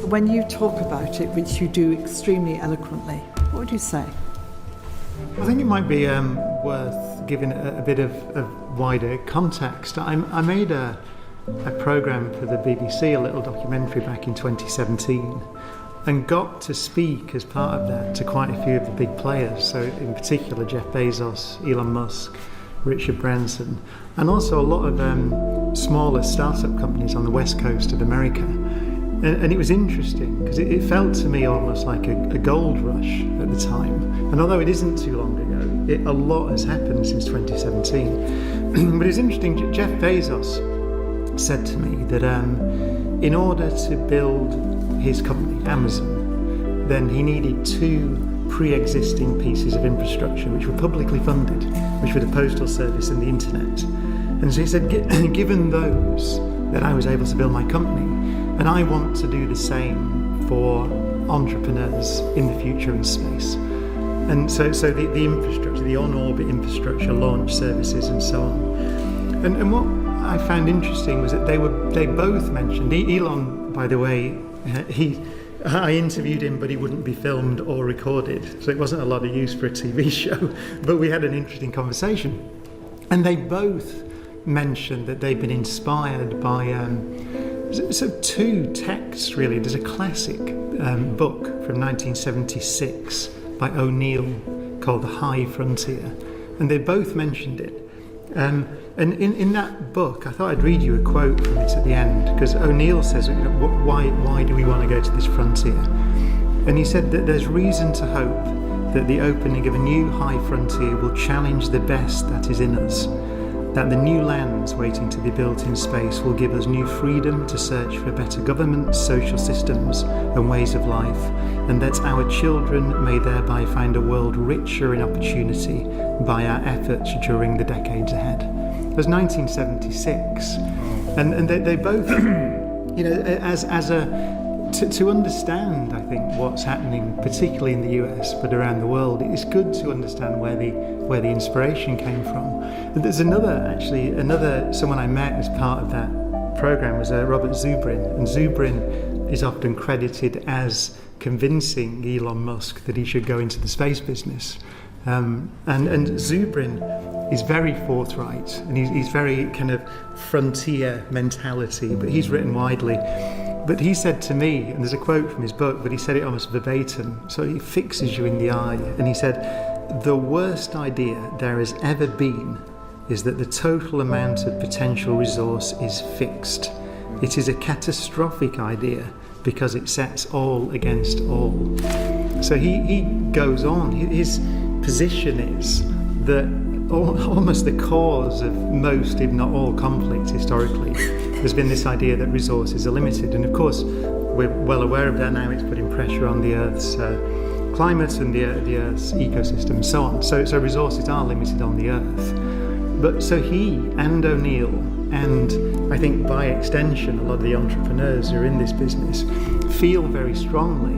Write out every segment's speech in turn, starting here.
when you talk about it, which you do extremely eloquently, what would you say? I think it might be worth giving a bit of wider context. I made a programme for the BBC, a little documentary back in 2017, and got to speak as part of that to quite a few of the big players. So in particular, Jeff Bezos, Elon Musk, Richard Branson, and also a lot of smaller startup companies on the west coast of America. And it was interesting because it felt to me almost like a gold rush at the time. And although it isn't too long ago, a lot has happened since 2017. But it's interesting, Jeff Bezos said to me that in order to build his company, Amazon, then he needed 2 pre-existing pieces of infrastructure which were publicly funded, which were the postal service and the internet. And so he said, given those, that I was able to build my company, and I want to do the same for entrepreneurs in the future in space. And so the infrastructure, the on-orbit infrastructure, launch services and so on. And what I found interesting was that they both mentioned, Elon, by the way, I interviewed him, but he wouldn't be filmed or recorded, so it wasn't a lot of use for a TV show, but we had an interesting conversation. And they both mentioned that they've been inspired by 2 texts, really. There's a classic book from 1976 by O'Neill called The High Frontier, and they both mentioned it. And in that book, I thought I'd read you a quote from it at the end, because O'Neill says, why do we want to go to this frontier? And he said that there's reason to hope that the opening of a new high frontier will challenge the best that is in us, that the new lands waiting to be built in space will give us new freedom to search for better government, social systems and ways of life, and that our children may thereby find a world richer in opportunity by our efforts during the decades ahead. It was 1976, and they both, to understand, I think, what's happening, particularly in the US, but around the world, it's good to understand where the inspiration came from. And there's another someone I met as part of that program was Robert Zubrin, and Zubrin is often credited as convincing Elon Musk that he should go into the space business. And Zubrin is very forthright, and he's very kind of frontier mentality, but he's written widely. But he said to me, and there's a quote from his book, but he said it almost verbatim, so it fixes you in the eye, and he said, "The worst idea there has ever been is that the total amount of potential resource is fixed. It is a catastrophic idea because it sets all against all." So he goes on, his position is that almost the cause of most, if not all, conflict historically has been this idea that resources are limited. And of course, we're well aware of that now. It's putting pressure on the Earth's climate and the Earth's ecosystem and so on. So resources are limited on the Earth. But so he and O'Neill, and I think by extension a lot of the entrepreneurs who are in this business, feel very strongly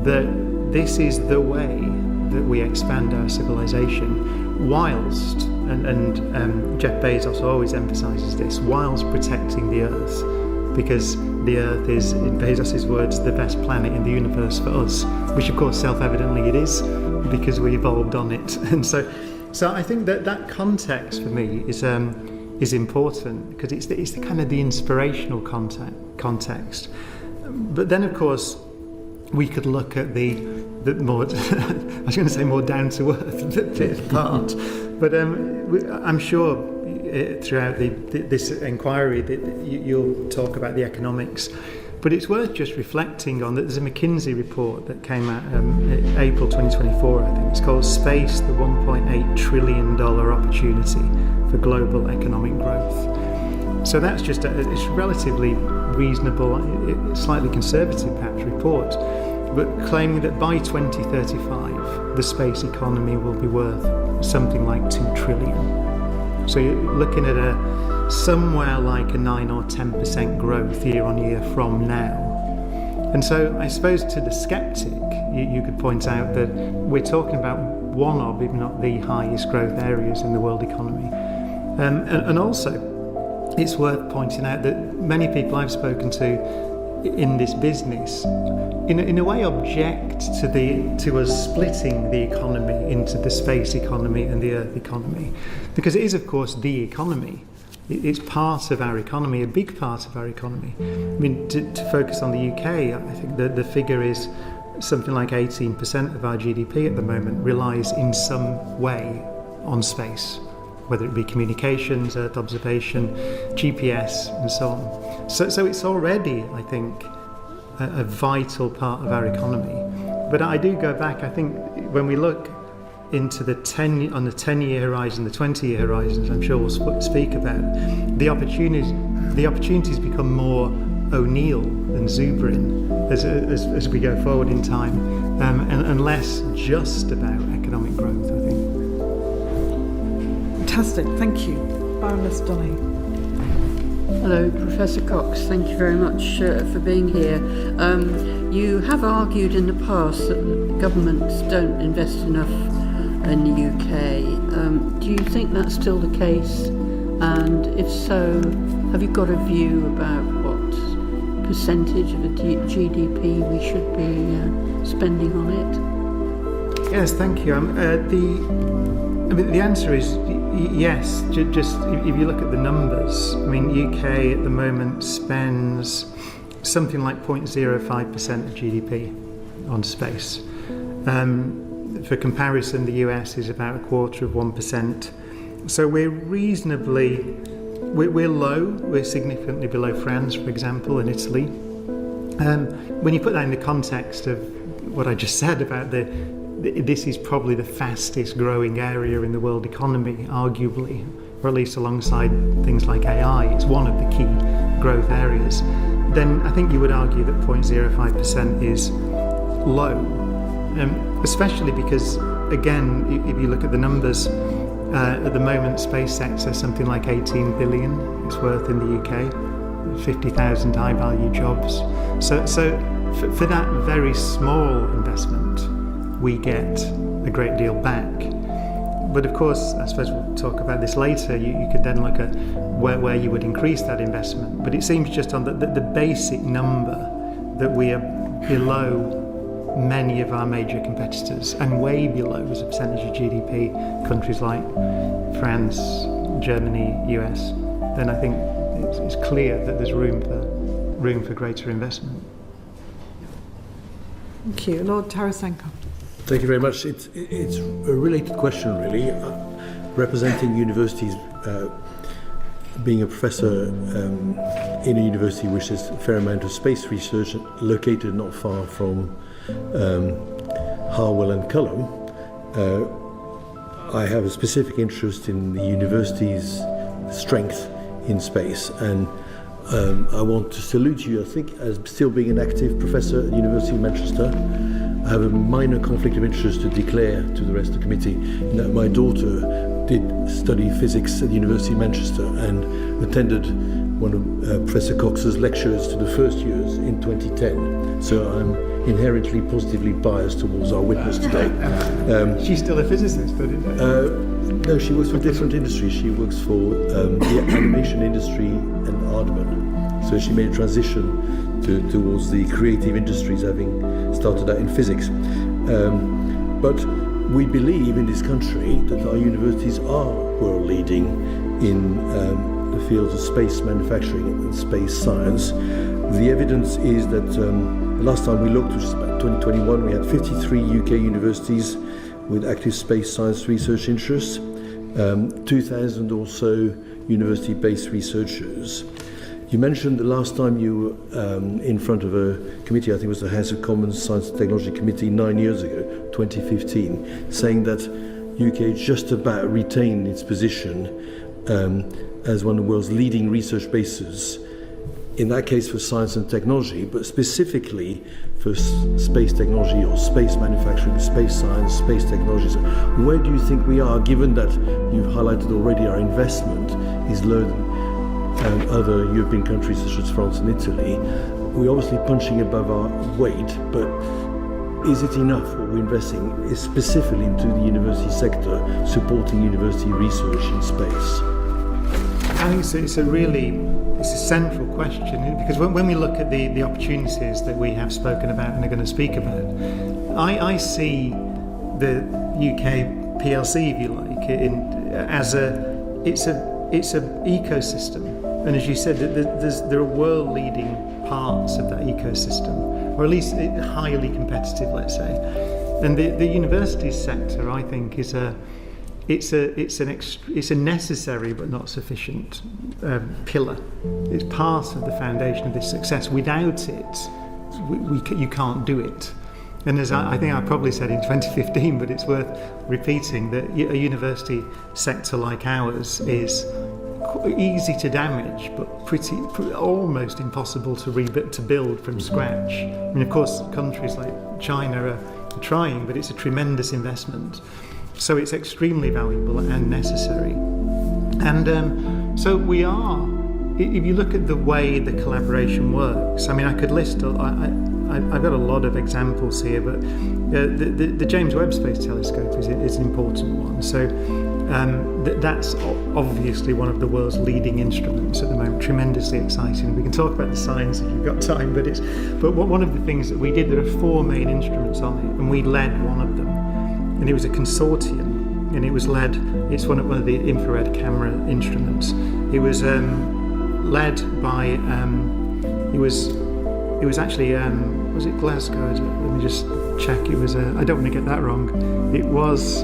that this is the way that we expand our civilization, whilst, and Jeff Bezos always emphasises this, whilst protecting the Earth, because the Earth is, in Bezos' words, the best planet in the universe for us, which of course self-evidently it is, because we evolved on it. And so I think that context for me is important, because it's the kind of the inspirational context. But then of course we could look at the more, I was going to say more down to earth part, but I'm sure throughout this inquiry that you'll talk about the economics. But it's worth just reflecting on that. There's a McKinsey report that came out April 2024, I think. It's called Space, the $1.8 trillion opportunity for global economic growth. So that's just it's relatively reasonable, slightly conservative perhaps report, but claiming that by 2035, the space economy will be worth something like $2 trillion. So you're looking at somewhere like a 9 or 10% growth year on year from now. And so I suppose to the skeptic, you could point out that we're talking about one of, if not the highest growth areas in the world economy. And also, it's worth pointing out that many people I've spoken to in this business, in a way, object to us splitting the economy into the space economy and the Earth economy, because it is, of course, the economy. It's part of our economy, a big part of our economy. I mean, to focus on the UK, I think the figure is something like 18% of our GDP at the moment relies in some way on space, whether it be communications, Earth observation, GPS, and so on. So it's already, I think, a vital part of our economy. But I do go back, I think, when we look into the 10-year horizon, the 20-year horizons, I'm sure we'll speak about, the opportunities become more O'Neill and Zubrin as we go forward in time, and less just about economic growth, I think. Fantastic, thank you. Baroness Donny. Hello, Professor Cox. Thank you very much for being here. You have argued in the past that governments don't invest enough in the UK. Do you think that's still the case? And if so, have you got a view about what percentage of the GDP we should be spending on it? Yes, thank you. The answer is yes. Just if you look at the numbers, I mean, UK at the moment spends something like 0.05% of GDP on space. For comparison, the US is about 1/4%. So we're low. We're significantly below France, for example, and Italy. When you put that in the context of what I just said about this is probably the fastest growing area in the world economy, arguably, or at least alongside things like AI, it's one of the key growth areas, then I think you would argue that 0.05% is low. Especially because, again, if you look at the numbers, at the moment, space sector something like 18 billion it's worth in the UK, 50,000 high-value jobs. So for that very small investment, we get a great deal back. But of course, I suppose we'll talk about this later, you could then look at where you would increase that investment. But it seems just on the basic number that we are below many of our major competitors, and way below as a percentage of GDP countries like France, Germany, US, then I think it's clear that there's room for greater investment. Thank you. Lord Tarasenko. Thank you very much. It's a related question, really. Representing universities, being a professor in a university which has a fair amount of space research, located not far from Harwell and Cullum, I have a specific interest in the university's strength in space, and I want to salute you, I think, as still being an active professor at the University of Manchester. I have a minor conflict of interest to declare to the rest of the committee, in that my daughter did study physics at the University of Manchester and attended one of Professor Cox's lectures to the first years in 2010. So I'm inherently positively biased towards our witness today. She's still a physicist, but no, she works for different industries. She works for the animation industry and Aardman. So she made a transition towards the creative industries, having started out in physics. But we believe in this country that our universities are world leading in the fields of space manufacturing and space science. The evidence is that last time we looked, which is about 2021, we had 53 UK universities with active space science research interests, 2,000 or so university-based researchers. You mentioned the last time you were in front of a committee, I think it was the House of Commons Science and Technology Committee 9 years ago, 2015, saying that UK just about retained its position as one of the world's leading research bases, in that case for science and technology, but specifically for space technology or space manufacturing, space science, space technologies. Where do you think we are, given that you've highlighted already our investment is lower than other European countries such as France and Italy? We're obviously punching above our weight, but is it enough what we're investing is specifically into the university sector, supporting university research in space? I think it's a central question, because when we look at the opportunities that we have spoken about and are going to speak about, I see the UK PLC, if you like, as it's an ecosystem, and as you said, there are world-leading parts of that ecosystem, or at least highly competitive, let's say. And the university sector, I think, is it's a necessary but not sufficient pillar. It's part of the foundation of this success. Without it, you can't do it. And as I think I probably said in 2015, but it's worth repeating, that a university sector like ours is easy to damage, but almost impossible to build from scratch. I mean, of course, countries like China are trying, but it's a tremendous investment. So it's extremely valuable and necessary. And so we are, if you look at the way the collaboration works, I mean, I could list, I've got a lot of examples here, but the James Webb Space Telescope is an important one. So that's obviously one of the world's leading instruments at the moment, tremendously exciting. We can talk about the science if you've got time, but one of the things that we did, there are 4 main instruments on it, and we led one of them. And it was a consortium, and it's one of the infrared camera instruments. It was led by, it was actually, was it Glasgow? Let me just check. It was, I don't want to get that wrong. It was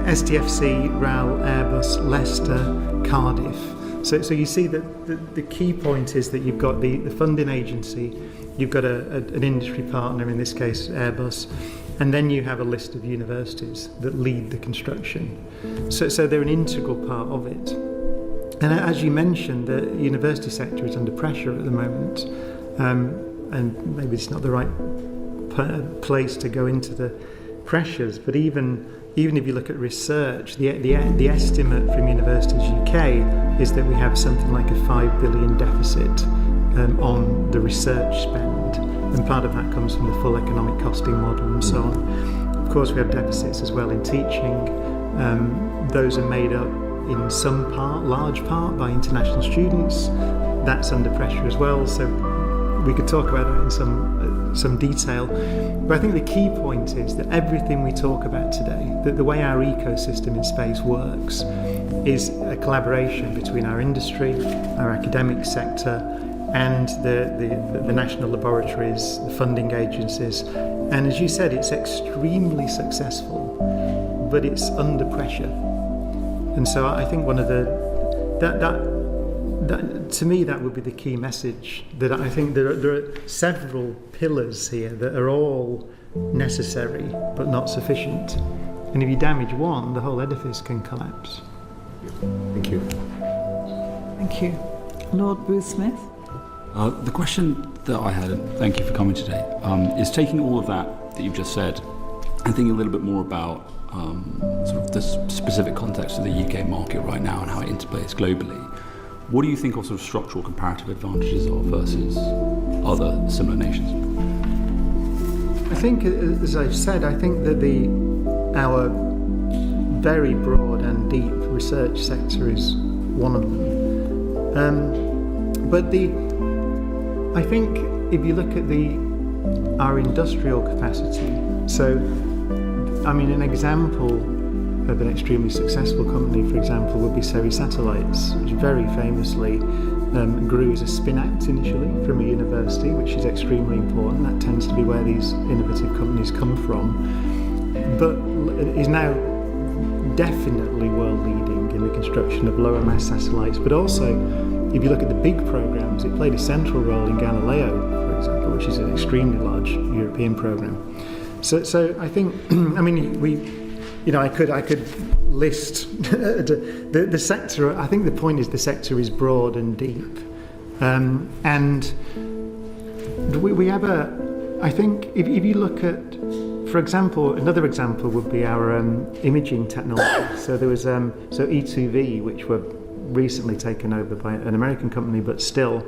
STFC, RAL, Airbus, Leicester, Cardiff. So you see that the key point is that you've got the funding agency, you've got an industry partner, in this case Airbus, and then you have a list of universities that lead the construction. So they're an integral part of it. And as you mentioned, the university sector is under pressure at the moment, and maybe it's not the right place to go into the pressures, but even if you look at research, the estimate from Universities UK is that we have something like a 5 billion deficit on the research spend, and part of that comes from the full economic costing model and so on. Of course, we have deficits as well in teaching. Those are made up in large part by international students. That's under pressure as well, so we could talk about that in some detail. But I think the key point is that everything we talk about today, that the way our ecosystem in space works, is a collaboration between our industry, our academic sector, and the national laboratories, the funding agencies. And as you said, it's extremely successful, but it's under pressure. And so I think one of that to me, that would be the key message, that I think there are several pillars here that are all necessary but not sufficient. And if you damage one, the whole edifice can collapse. Thank you. Thank you. Lord Boothsmith? The question that I had, and thank you for coming today, is taking all of that you've just said and thinking a little bit more about sort of the specific context of the UK market right now and how it interplays globally. What do you think are sort of structural comparative advantages are versus other similar nations? I think, as I've said, I think that our very broad and deep research sector is one of them. But I think if you look at our industrial capacity, so I mean, an example of an extremely successful company, for example, would be Surrey Satellites, which very famously grew as a spin-out initially from a university, which is extremely important. That tends to be where these innovative companies come from, but is now definitely world-leading in the construction of lower mass satellites. But also, if you look at the big programs, it played a central role in Galileo, for example, which is an extremely large European program. So I think, I mean, I could list the sector. I think the point is the sector is broad and deep, and we have I think if you look at, for example, another example would be our imaging technology. So there was E2V, which were recently taken over by an American company, but still,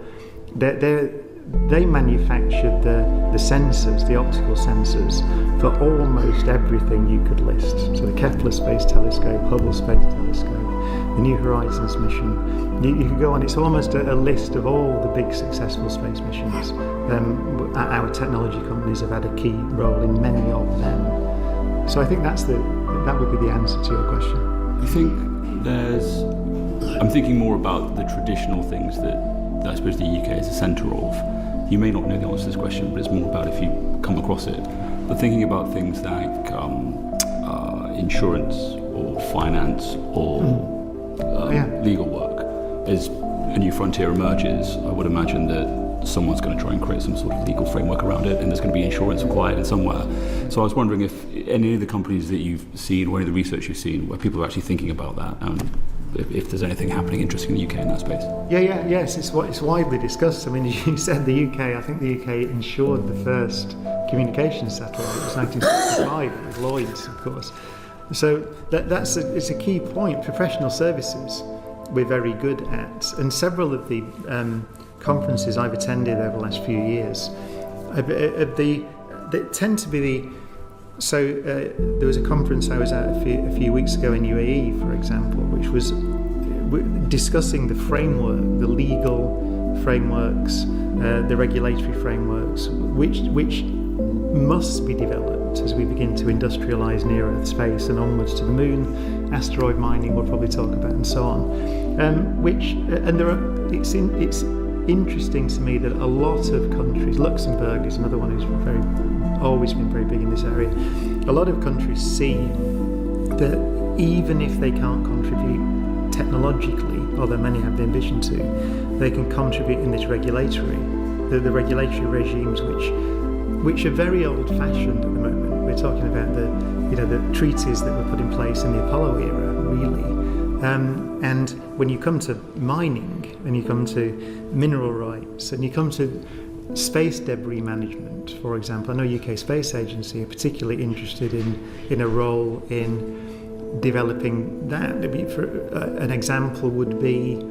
they manufactured the sensors, the optical sensors, for almost everything you could list. So the Kepler Space Telescope, Hubble Space Telescope, the New Horizons mission. You could go on, it's almost a list of all the big successful space missions. Our technology companies have had a key role in many of them. So I think that would be the answer to your question. I think I'm thinking more about the traditional things that I suppose the UK is the centre of. You may not know the answer to this question, but it's more about if you come across it. But thinking about things like insurance or finance or legal work, as a new frontier emerges, I would imagine that someone's going to try and create some sort of legal framework around it, and there's going to be insurance required in somewhere. So I was wondering if any of the companies that you've seen or any of the research you've seen where people are actually thinking about that, and if there's anything happening interesting in the UK in that space. Yes, it's widely discussed. I mean, as you said, the UK, I think the UK insured the first communications satellite. It was 1965 with Lloyd's, of course. So it's a key point. Professional services we're very good at, and several of the conferences I've attended over the last few years, they tend to be there was a conference I was at a few weeks ago in UAE, for example, which was discussing the framework, the legal frameworks, the regulatory frameworks, which must be developed as we begin to industrialise near Earth space and onwards to the moon. Asteroid mining we'll probably talk about, and so on. It's interesting to me that a lot of countries, Luxembourg is another one who's always been very big in this area. A lot of countries see that even if they can't contribute technologically, although many have the ambition to, they can contribute in this the regulatory regimes which are very old-fashioned at the moment. We're talking about the treaties that were put in place in the Apollo era, really. And when you come to mining, and you come to mineral rights, and you come to space debris management, for example, I know UK Space Agency are particularly interested in a role in developing that. An example would be,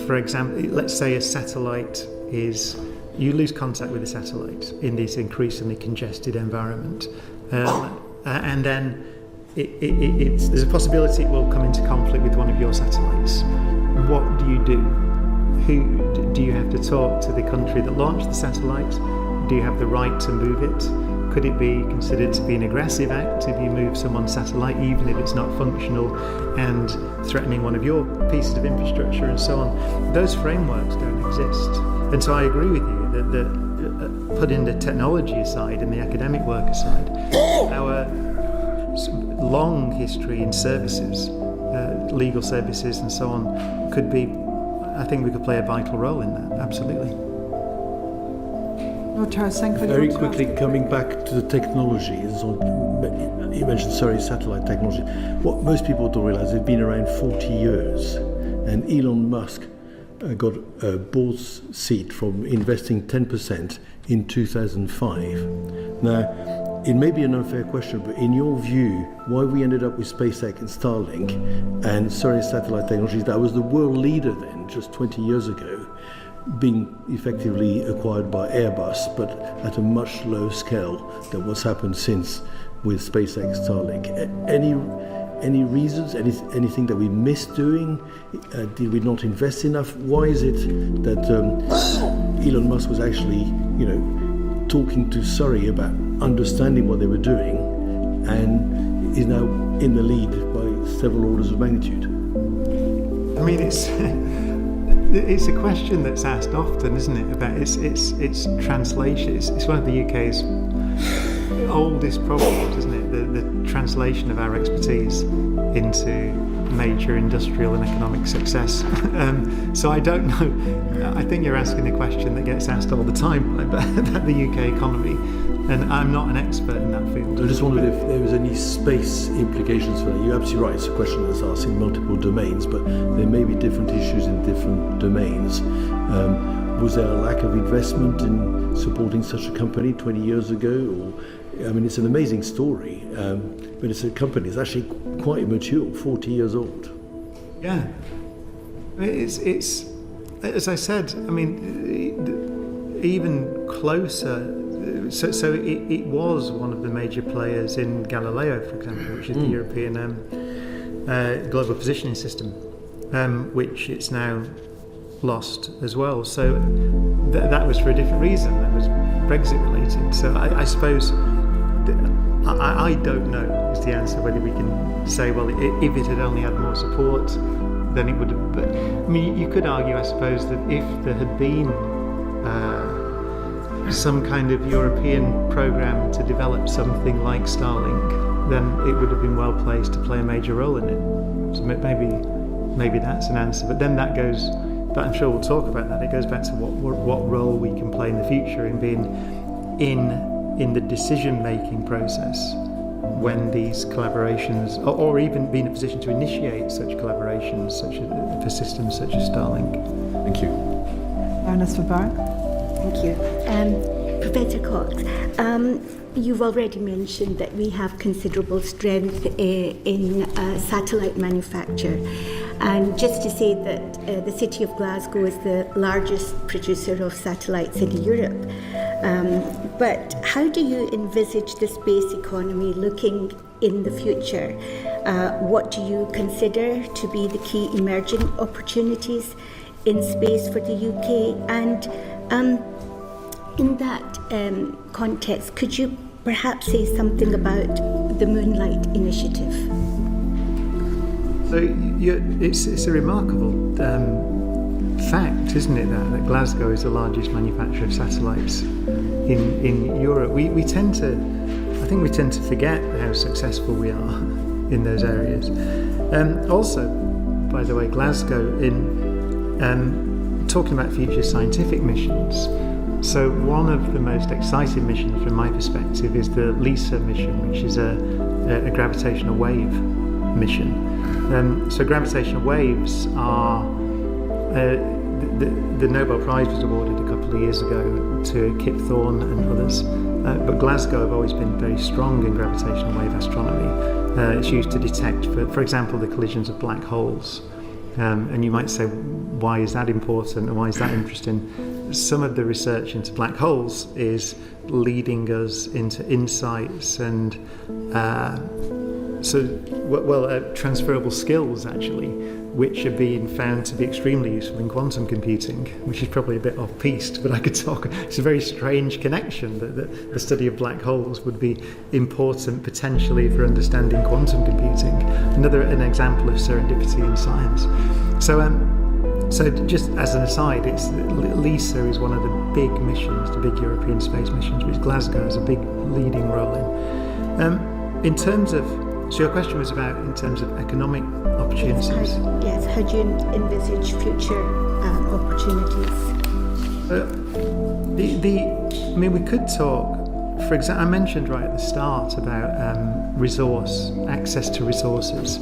let's say a satellite you lose contact with the satellite in this increasingly congested environment, and then there's a possibility it will come into conflict with one of your satellites. What do you do? Who do you have to talk to? The country that launched the satellite? Do you have the right to move it? Could it be considered to be an aggressive act if you move someone's satellite, even if it's not functional and threatening one of your pieces of infrastructure and so on? Those frameworks don't exist. And so I agree with you that putting the technology aside and the academic work aside, our long history in services, legal services and so on, I think we could play a vital role in that, absolutely. Very quickly, coming back to the technology, you mentioned, satellite technology. What most people don't realize, they've been around 40 years, and Elon Musk got a board seat from investing 10% in 2005. Now, it may be an unfair question, but in your view, why we ended up with SpaceX and Starlink and satellite technologies that was the world leader then, just 20 years ago, being effectively acquired by Airbus, but at a much lower scale than what's happened since with SpaceX, Starlink. Any reasons? Anything that we missed doing? Did we not invest enough? Why is it that Elon Musk was actually, talking to Surrey about understanding what they were doing, and is now in the lead by several orders of magnitude? I mean, it's a question that's asked often, isn't it? About it's translation. It's one of the UK's oldest problems, isn't it? The translation of our expertise into major industrial and economic success. So I don't know. I think you're asking a question that gets asked all the time about the UK economy, and I'm not an expert in that field. I just wondered if there was any space implications for that. You're absolutely right. It's a question that's asked in multiple domains, but there may be different issues in different domains. Was there a lack of investment in supporting such a company 20 years ago? It's an amazing story, but it's a company that's actually quite mature, 40 years old. Yeah. It's as I said, even closer. So it was one of the major players in Galileo, for example, which is the European global positioning system, which it's now lost as well. So that was for a different reason. That was Brexit related. So I suppose I don't know is the answer, whether we can say, well, if it had only had more support, then it would have. But I mean, you could argue, I suppose, that if there had been some kind of European program to develop something like Starlink, then it would have been well placed to play a major role in it. So maybe that's an answer. But then that goes. But I'm sure we'll talk about that. It goes back to what role we can play in the future in being in the decision-making process when these collaborations, or even be in a position to initiate such collaborations, for systems such as Starlink. Thank you. Baroness for Barrow. Thank you. Professor Cox, you've already mentioned that we have considerable strength in satellite manufacture. And just to say that the city of Glasgow is the largest producer of satellites in Europe. But how do you envisage the space economy looking in the future? What do you consider to be the key emerging opportunities in space for the UK? And in that context, could you perhaps say something about the Moonlight Initiative? So it's a remarkable fact, isn't it, that Glasgow is the largest manufacturer of satellites in Europe. We tend to forget how successful we are in those areas. Also, by the way, Glasgow in talking about future scientific missions. So one of the most exciting missions from my perspective is the LISA mission, which is a gravitational wave mission. So gravitational waves are the Nobel Prize was awarded a couple of years ago to Kip Thorne and others, but Glasgow have always been very strong in gravitational wave astronomy. It's used to detect, for example, the collisions of black holes. And you might say, why is that important and why is that interesting? Some of the research into black holes is leading us into insights and transferable skills, actually, which are being found to be extremely useful in quantum computing, which is probably a bit off-piste, but I could talk. It's a very strange connection that the study of black holes would be important potentially for understanding quantum computing. An example of serendipity in science. So just as an aside, LISA is one of the big missions, the big European space missions, which Glasgow has a big leading role in. In terms of, so your question was about in terms of economic opportunities. Yes, how do you envisage future opportunities? We could talk, for example, I mentioned right at the start about access to resources.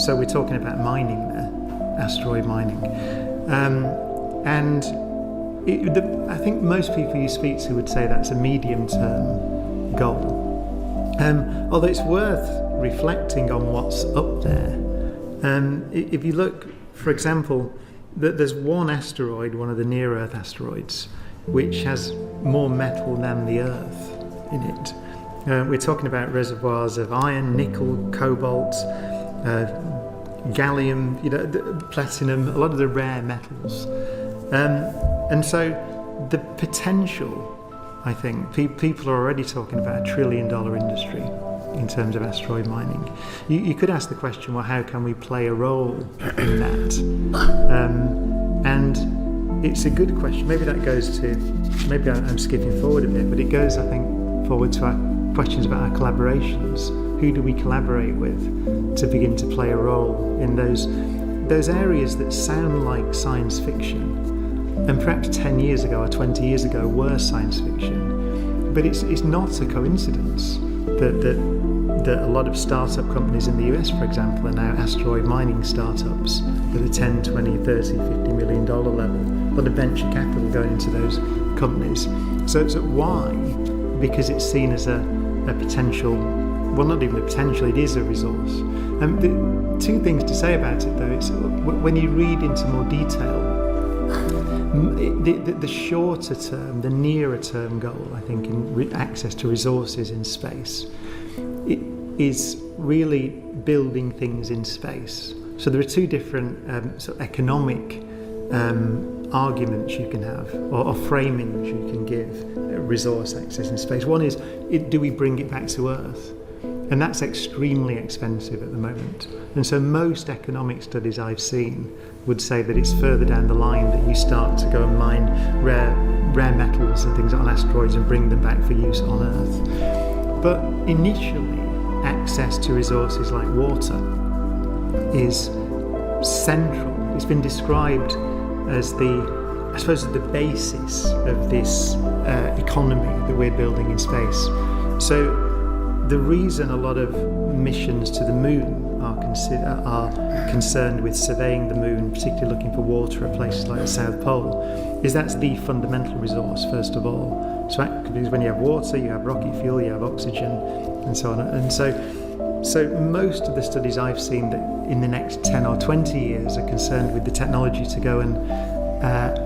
So we're talking about mining there, asteroid mining. I think most people you speak to would say that's a medium-term goal. Although it's worth reflecting on what's up there. If you look, for example, there's one asteroid, one of the near-Earth asteroids, which has more metal than the Earth in it. We're talking about reservoirs of iron, nickel, cobalt, gallium, platinum, a lot of the rare metals. And so the potential, I think, people are already talking about $1 trillion industry in terms of asteroid mining. You could ask the question, well, how can we play a role in that? And it's a good question. Maybe that goes to, maybe I'm skipping forward a bit, but it goes, I think, forward to our questions about our collaborations. Who do we collaborate with to begin to play a role in those areas that sound like science fiction? And perhaps 10 years ago or 20 years ago were science fiction. But it's not a coincidence that a lot of startup companies in the US, for example, are now asteroid mining startups at the 10, 20, 30, $50 million level. A lot of venture capital going into those companies. So why? Because it's seen as a potential, well, not even a potential, it is a resource. The two things to say about it, though, is when you read into more detail, the shorter term, the nearer term goal, I think, in access to resources in space, is really building things in space. So there are two different sort of economic arguments you can have, or framings you can give resource access in space. One is, do we bring it back to Earth? And that's extremely expensive at the moment. And so most economic studies I've seen would say that it's further down the line that you start to go and mine rare metals and things on asteroids and bring them back for use on Earth. But initially, access to resources like water is central. It's been described as the basis of this economy that we're building in space. So the reason a lot of missions to the moon are concerned with surveying the moon, particularly looking for water at places like the South Pole, is that's the fundamental resource, first of all. So because when you have water, you have rocket fuel, you have oxygen, and so on. And so most of the studies I've seen that in the next 10 or 20 years are concerned with the technology to go and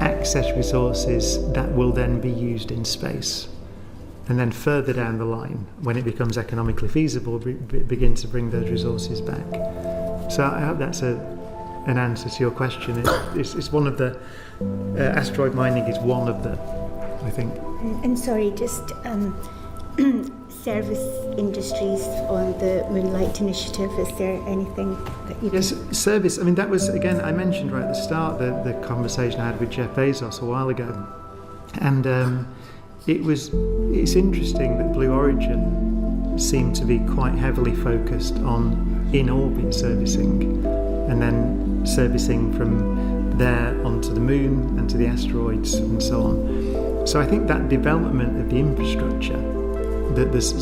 access resources that will then be used in space. And then further down the line, when it becomes economically feasible, begin to bring those resources back. So I hope that's an answer to your question. It's one of the asteroid mining is one of the, I think. And sorry, just service industries on the Moonlight Initiative. Is there anything that you? Yes, service. I mean, that was again I mentioned right at the start the conversation I had with Jeff Bezos a while ago, and. It's interesting that Blue Origin seemed to be quite heavily focused on in-orbit servicing and then servicing from there onto the moon and to the asteroids and so on. So I think that development of the infrastructure,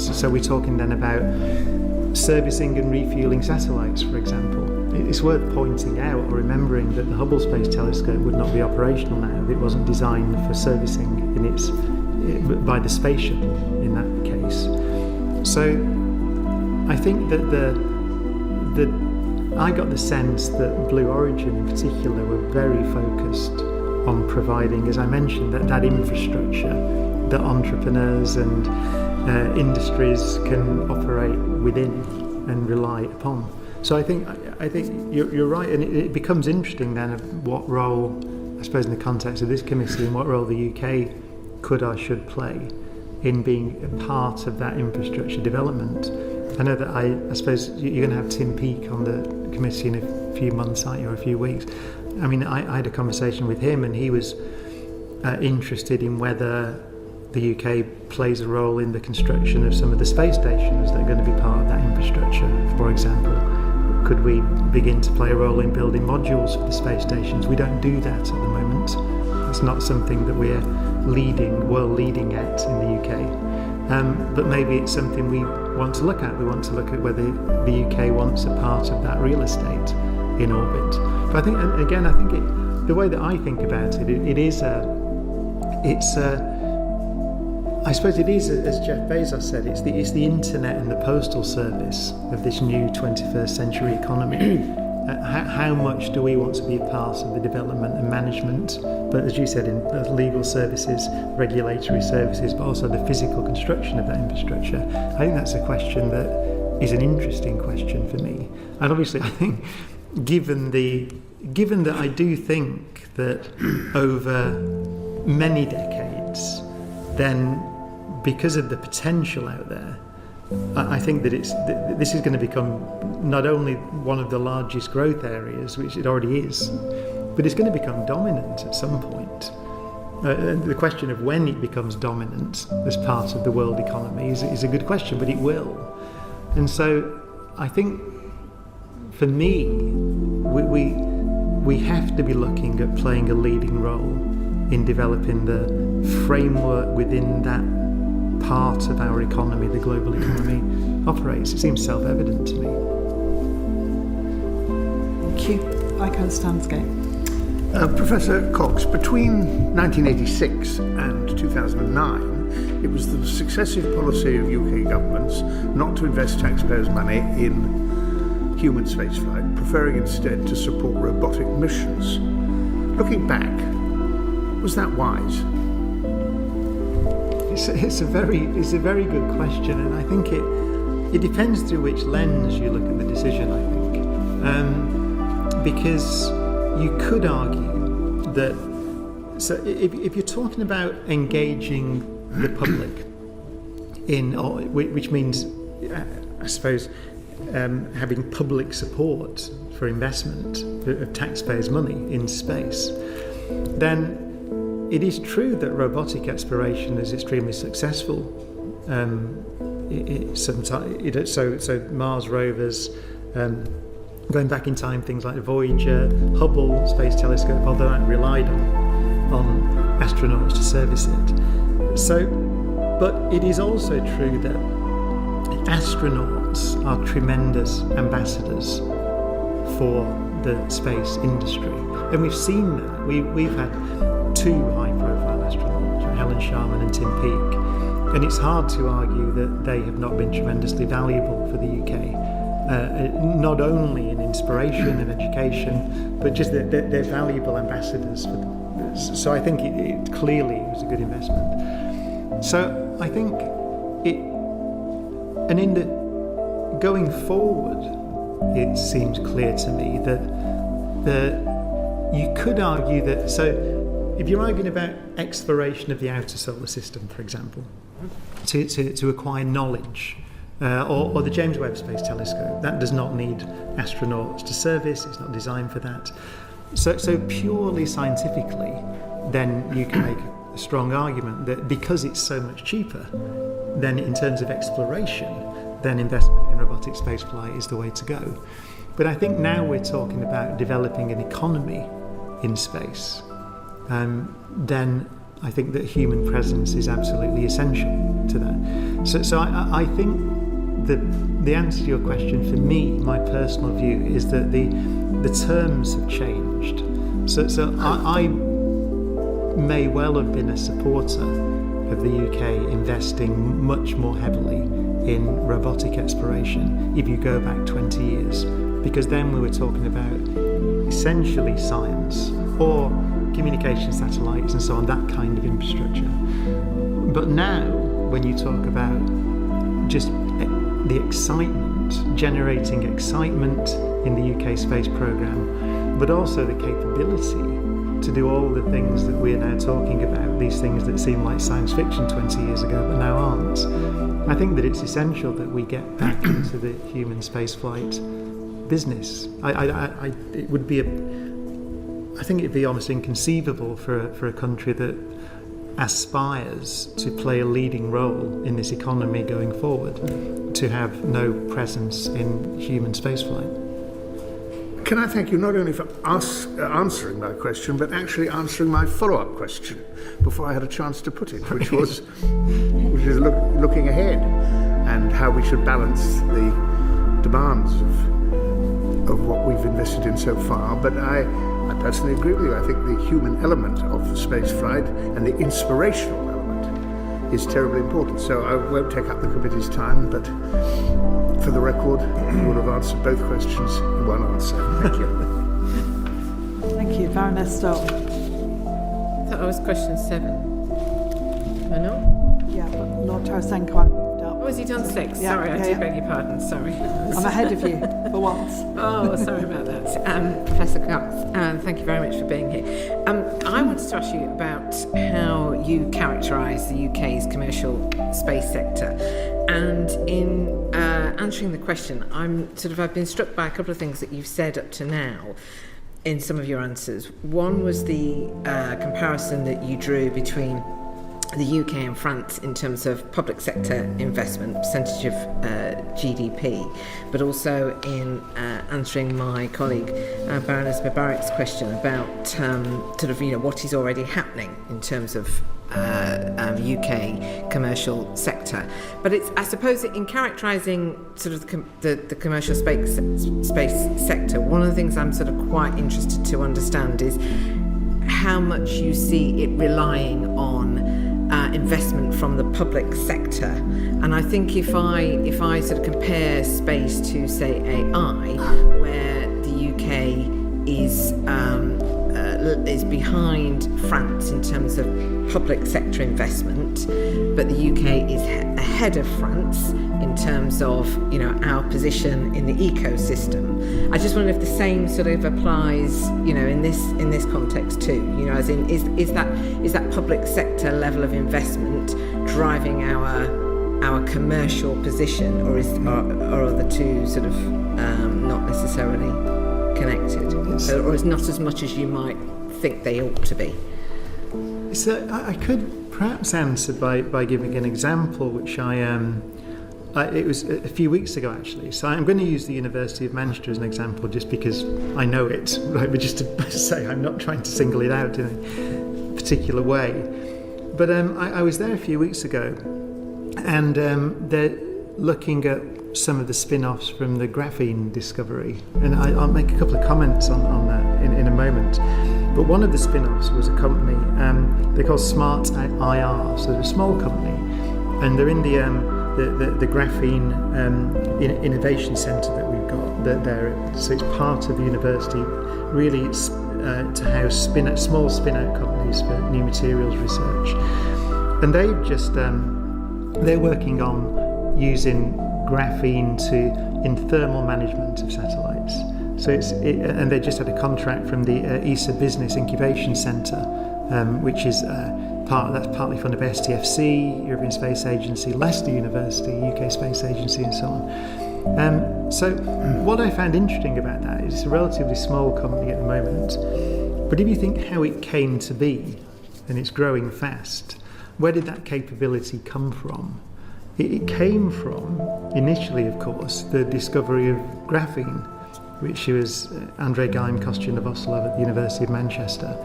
so we're talking then about servicing and refueling satellites, for example. It's worth pointing out or remembering that the Hubble Space Telescope would not be operational now if it wasn't designed for servicing by the spaceship in that case. So I think that I got the sense that Blue Origin in particular were very focused on providing, as I mentioned, that infrastructure that entrepreneurs and industries can operate within and rely upon. So I think you're right, and it becomes interesting then of what role, I suppose in the context of this committee, and what role the UK could or should play in being a part of that infrastructure development. I know that I suppose you're going to have Tim Peake on the committee in a few months, aren't you, or a few weeks. I mean, I had a conversation with him and he was interested in whether the UK plays a role in the construction of some of the space stations that are going to be part of that infrastructure. For example, could we begin to play a role in building modules for the space stations? We don't do that at the moment. It's not something that we're world leading at in the UK. But maybe it's something we want to look at. We want to look at whether the UK wants a part of that real estate in orbit. But I think, and again, the way that I think about it, I suppose it is, as Jeff Bezos said, it's the internet and the postal service of this new 21st century economy. How much do we want to be a part of the development and management, but as you said, in the legal services, regulatory services, but also the physical construction of that infrastructure? I think that's a question that is an interesting question for me. And obviously I think given that I do think that over many decades, then because of the potential out there, I think that this is going to become not only one of the largest growth areas, which it already is, but it's going to become dominant at some point. The question of when it becomes dominant as part of the world economy is a good question, but it will. And so I think for me, we have to be looking at playing a leading role in developing the framework within that part of our economy, the global economy, operates. It seems self-evident to me. Thank you. Icon Stansgate. Professor Cox, between 1986 and 2009, it was the successive policy of UK governments not to invest taxpayers' money in human spaceflight, preferring instead to support robotic missions. Looking back, was that wise? It's a very good question, and I think it depends through which lens you look at the decision, I think. Because you could argue that, so if you're talking about engaging the public which means, I suppose, having public support for investment of taxpayers' money in space, then it is true that robotic exploration is extremely successful. So Mars rovers, going back in time, things like Voyager, Hubble Space Telescope, although that relied on astronauts to service it. So, but it is also true that astronauts are tremendous ambassadors for the space industry, and we've seen that. We've had 2 high-profile astronauts, Helen Sharman and Tim Peake, and it's hard to argue that they have not been tremendously valuable for the UK, not only in inspiration and education, but just they're valuable ambassadors for them. So I think it clearly was a good investment. So I think going forward, it seems clear to me that you could argue that, so if you're arguing about exploration of the outer solar system, for example, to acquire knowledge, or the James Webb Space Telescope, that does not need astronauts to service, it's not designed for that. So purely scientifically, then you can make a strong argument that because it's so much cheaper, then in terms of exploration, then investment in robotic spaceflight is the way to go. But I think now we're talking about developing an economy in space. Then I think that human presence is absolutely essential to that. So I think that the answer to your question, for me, my personal view, is that the terms have changed. So I may well have been a supporter of the UK investing much more heavily in robotic exploration if you go back 20 years, because then we were talking about essentially science or communication satellites and so on, that kind of infrastructure. But now, when you talk about just the excitement, generating excitement in the UK space programme, but also the capability to do all the things that we're now talking about, these things that seem like science fiction 20 years ago but now aren't. I think that it's essential that we get back into the human spaceflight business. I think it'd be almost inconceivable for a country that aspires to play a leading role in this economy going forward to have no presence in human spaceflight. Can I thank you not only for answering my question, but actually answering my follow-up question before I had a chance to put it, which is looking ahead and how we should balance the demands of what we've invested in so far. But I personally agree with you. I think the human element of the space flight and the inspirational element is terribly important. So I won't take up the committee's time, but for the record, you will have answered both questions in one answer. Thank you. Thank you, Baroness Stoll. That was question 7. I know? Yeah, but Lord Tarasenko, I moved up. Oh, has he done 6? Yeah, Sorry, I yeah. do beg your pardon. Sorry. I'm ahead of you, for once. Oh, sorry about that. Professor Cox, thank you very much for being here. I wanted to ask you about how you characterise the UK's commercial space sector. And in answering the question, I've been struck by a couple of things that you've said up to now in some of your answers. One was the comparison that you drew between the UK and France in terms of public sector investment, percentage of GDP, but also in answering my colleague Baroness Mubarak's question about what is already happening in terms of UK commercial sector. But I suppose in characterising sort of the commercial space sector, one of the things I'm sort of quite interested to understand is how much you see it relying on investment from the public sector. And I think if I sort of compare space to, say, AI, where the UK is behind France in terms of public sector investment, but the UK is ahead of France in terms of, you know, our position in the ecosystem. I just wonder if the same sort of applies, you know, in this context too. You know, as in, is that public sector level of investment driving our commercial position, or are the two sort of not necessarily connected, or is not as much as you might think they ought to be? So I could perhaps answer by giving an example, which it was a few weeks ago actually. So I'm going to use the University of Manchester as an example, just because I know it, right? But just to say, I'm not trying to single it out in a particular way. But I was there a few weeks ago, and they're looking at some of the spin-offs from the graphene discovery, and I'll make a couple of comments on that in a moment. But one of the spin-offs was a company they're called Smart IR, so they're a small company, and they're in the graphene innovation centre that we've got there. So it's part of the university, really, to house small spin-out companies for new materials research, and they've just they're working on using graphene in thermal management of satellites. So and they just had a contract from the ESA Business Incubation Centre, which is that's partly funded by STFC, European Space Agency, Leicester University, UK Space Agency, and so on. So what I found interesting about that is it's a relatively small company at the moment, but if you think how it came to be, and it's growing fast, where did that capability come from? It came from, initially, of course, the discovery of graphene, which was Andrei Geim-Kostyantnovossilov at the University of Manchester.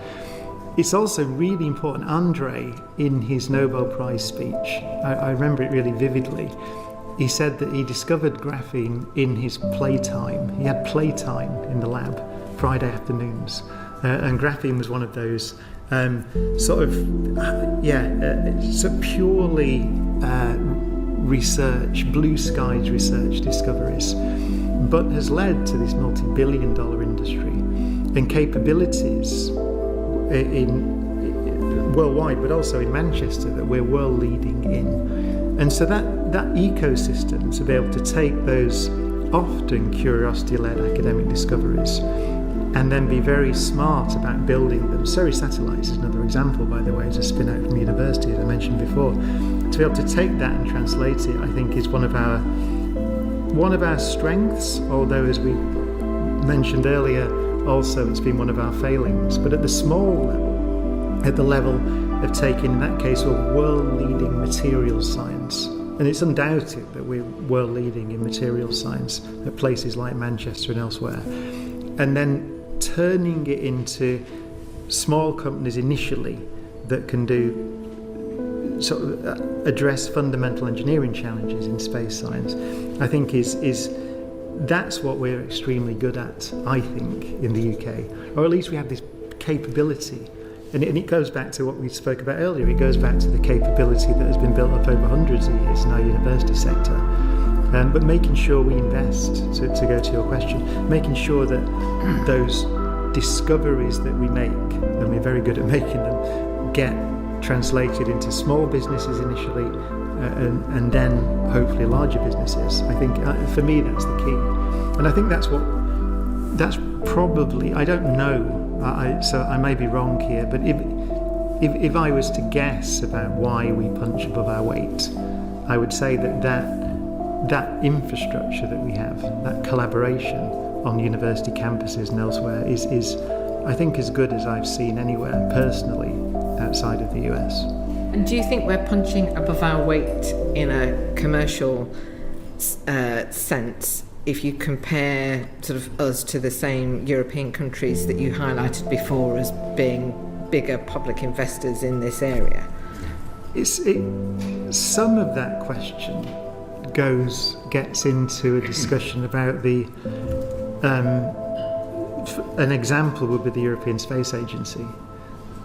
It's also really important, Andrei, in his Nobel Prize speech, I remember it really vividly, he said that he discovered graphene in his playtime. He had playtime in the lab, Friday afternoons, and graphene was one of those sort of purely research, blue skies research discoveries, but has led to this multi-billion-dollar industry and capabilities in worldwide, but also in Manchester, that we're world leading in. And so that ecosystem, to be able to take those often curiosity-led academic discoveries and then be very smart about building them. Surrey Satellites is another example, by the way, as a spin-out from university, as I mentioned before. To be able to take that and translate it, I think, is one of our strengths, although, as we mentioned earlier, also it's been one of our failings. But at the small level, at the level of taking, in that case, a world-leading materials science, and it's undoubted that we're world-leading in materials science at places like Manchester and elsewhere, and then turning it into small companies initially that can do sort of address fundamental engineering challenges in space science, I think is that's what we're extremely good at, I think, in the UK, or at least we have this capability. And it goes back to what we spoke about earlier. It goes back to the capability that has been built up over hundreds of years in our university sector. But making sure we invest, to go to your question, making sure that those discoveries that we make, and we're very good at making them, get translated into small businesses initially, and then hopefully larger businesses. I think for me that's the key. And I think that's probably, I don't know, so I may be wrong here, but if I was to guess about why we punch above our weight, I would say that infrastructure that we have, that collaboration on university campuses and elsewhere is I think as good as I've seen anywhere personally outside of the US. And do you think we're punching above our weight in a commercial sense if you compare sort of us to the same European countries that you highlighted before as being bigger public investors in this area? Some of that question gets into a discussion about an example would be the European Space Agency.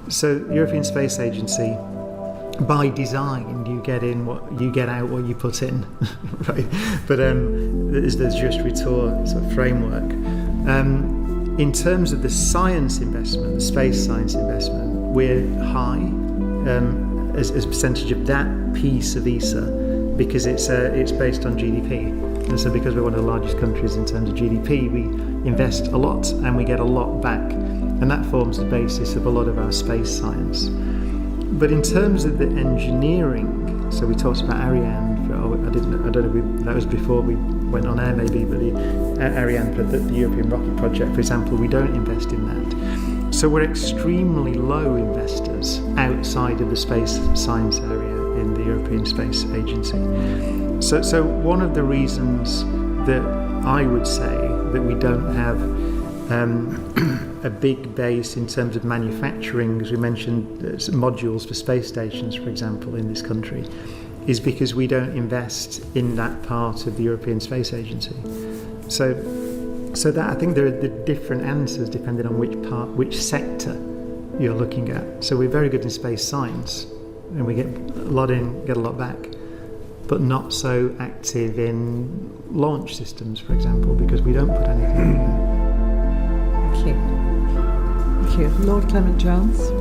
So the European Space Agency, by design, you get out what you put in, right? But there's just Retour sort of framework. In terms of the science investment, the space science investment, we're high as a percentage of that piece of ESA because it's based on GDP. And so because we're one of the largest countries in terms of GDP, we invest a lot and we get a lot back. And that forms the basis of a lot of our space science. But in terms of the engineering, so we talked about Ariane. I don't know. That was before we went on air, maybe. But the Ariane, the European rocket project, for example, we don't invest in that. So we're extremely low investors outside of the space science area in the European Space Agency. So one of the reasons that I would say that we don't have a big base in terms of manufacturing, as we mentioned, modules for space stations, for example, in this country, is because we don't invest in that part of the European Space Agency. So that I think there are the different answers depending on which sector you're looking at. So we're very good in space science, and we get a lot in, get a lot back, but not so active in launch systems, for example, because we don't put anything in there. Thank you. Thank you. Lord Clement Jones.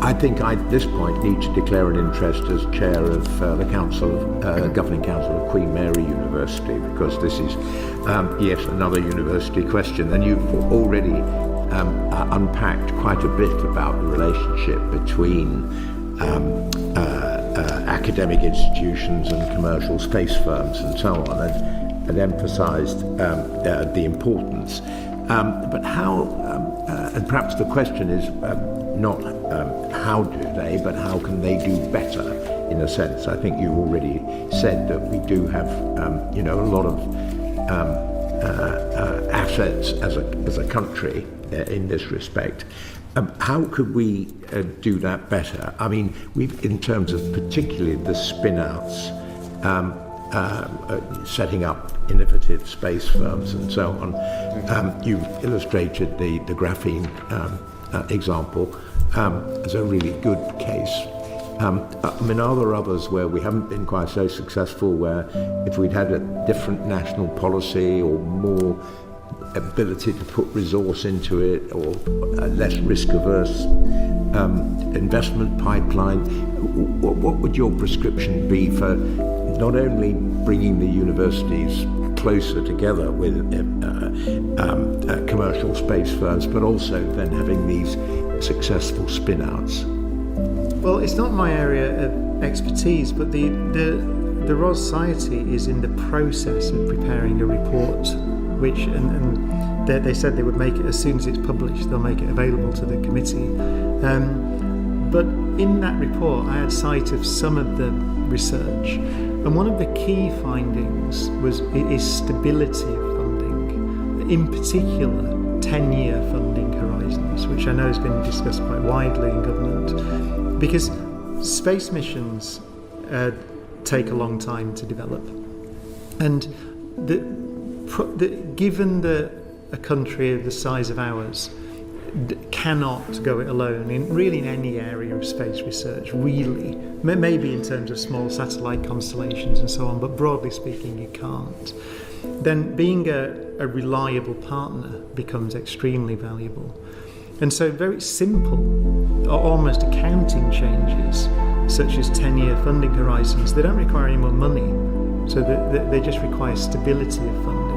I think I, at this point, need to declare an interest as chair of the Governing Council of Queen Mary University, because this is yet another university question, and you've already unpacked quite a bit about the relationship between academic institutions and commercial space firms and so on, and emphasised the importance. But how, and perhaps the question is not how do they, but how can they do better, in a sense. I think you've already said that we do have, a lot of assets as a country in this respect. How could we do that better? I mean, in terms of particularly the spin-outs, setting up innovative space firms and so on. You've illustrated the graphene example as a really good case. I mean, are there others where we haven't been quite so successful, where if we'd had a different national policy or more ability to put resource into it, or a less risk-averse investment pipeline, what would your prescription be for not only bringing the universities closer together with commercial space firms, but also then having these successful spin-outs? Well, it's not my area of expertise, but the Ros Society is in the process of preparing a report, which and they said they would make it as soon as it's published. They'll make it available to the committee. But in that report, I had sight of some of the research, and one of the key findings is stability of funding, in particular 10-year funding horizons, which I know has been discussed quite widely in government, because space missions take a long time to develop, and given that a country of the size of ours cannot go it alone in any area of space research, really, maybe in terms of small satellite constellations and so on, but broadly speaking you can't, then being a reliable partner becomes extremely valuable. And so very simple, or almost accounting changes, such as 10-year funding horizons, they don't require any more money, so they just require stability of funding.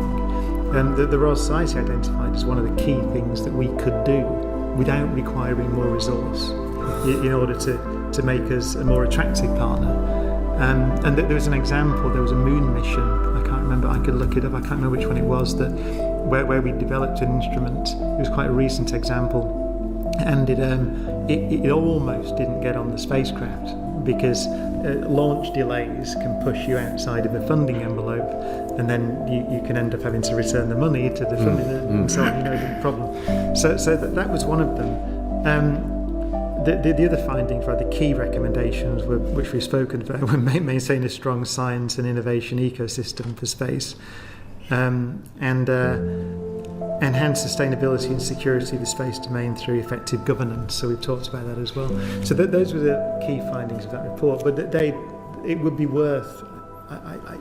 The Royal Society identified as one of the key things that we could do without requiring more resource in order to make us a more attractive partner. And there was an example, there was a moon mission, I can't remember, I could look it up, I can't remember which one it was, where we developed an instrument. It was quite a recent example, and it almost didn't get on the spacecraft because launch delays can push you outside of the funding envelope, and then you can end up having to return the money to the funding and so on, the problem. So that was one of them. The other findings, the key recommendations, which we've spoken about, were maintain a strong science and innovation ecosystem for space, and enhance sustainability and security of the space domain through effective governance. So we've talked about that as well. So those were the key findings of that report. But it would be worth.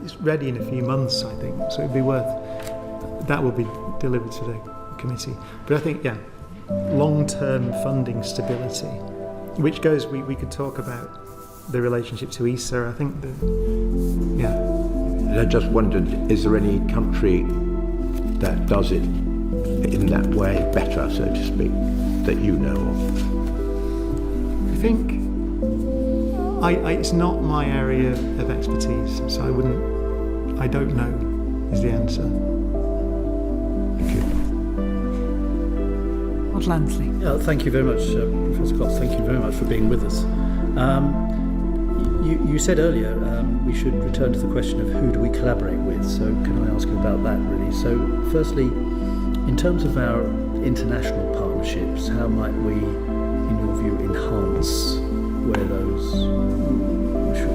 It's ready in a few months, I think. So it'd be worth. That will be delivered to the committee. But I think, long-term funding stability, which goes. We could talk about the relationship to ESA. I think yeah. And I just wondered, is there any country that does it in that way better, so to speak, that you know of? I think it's not my area of expertise, so I don't know is the answer. Thank you. Rod Lansley. Yeah, thank you very much, Professor Cox. Thank you very much for being with us. You said earlier we should return to the question of who do we collaborate with. So can I ask you about that, really? So firstly, in terms of our international partnerships, how might we, in your view, enhance where those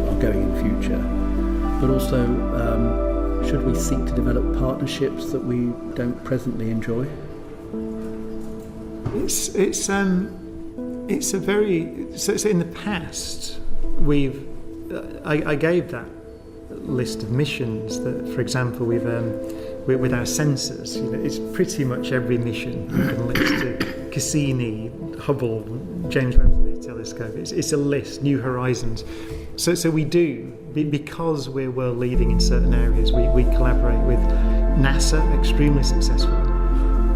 are going in the future? But also, should we seek to develop partnerships that we don't presently enjoy? So in the past I gave that list of missions that, for example, with our sensors, it's pretty much every mission you can list to Cassini, Hubble, James Webb Space Telescope. It's a list, New Horizons. So we do, because we're world leading in certain areas, we collaborate with NASA extremely successfully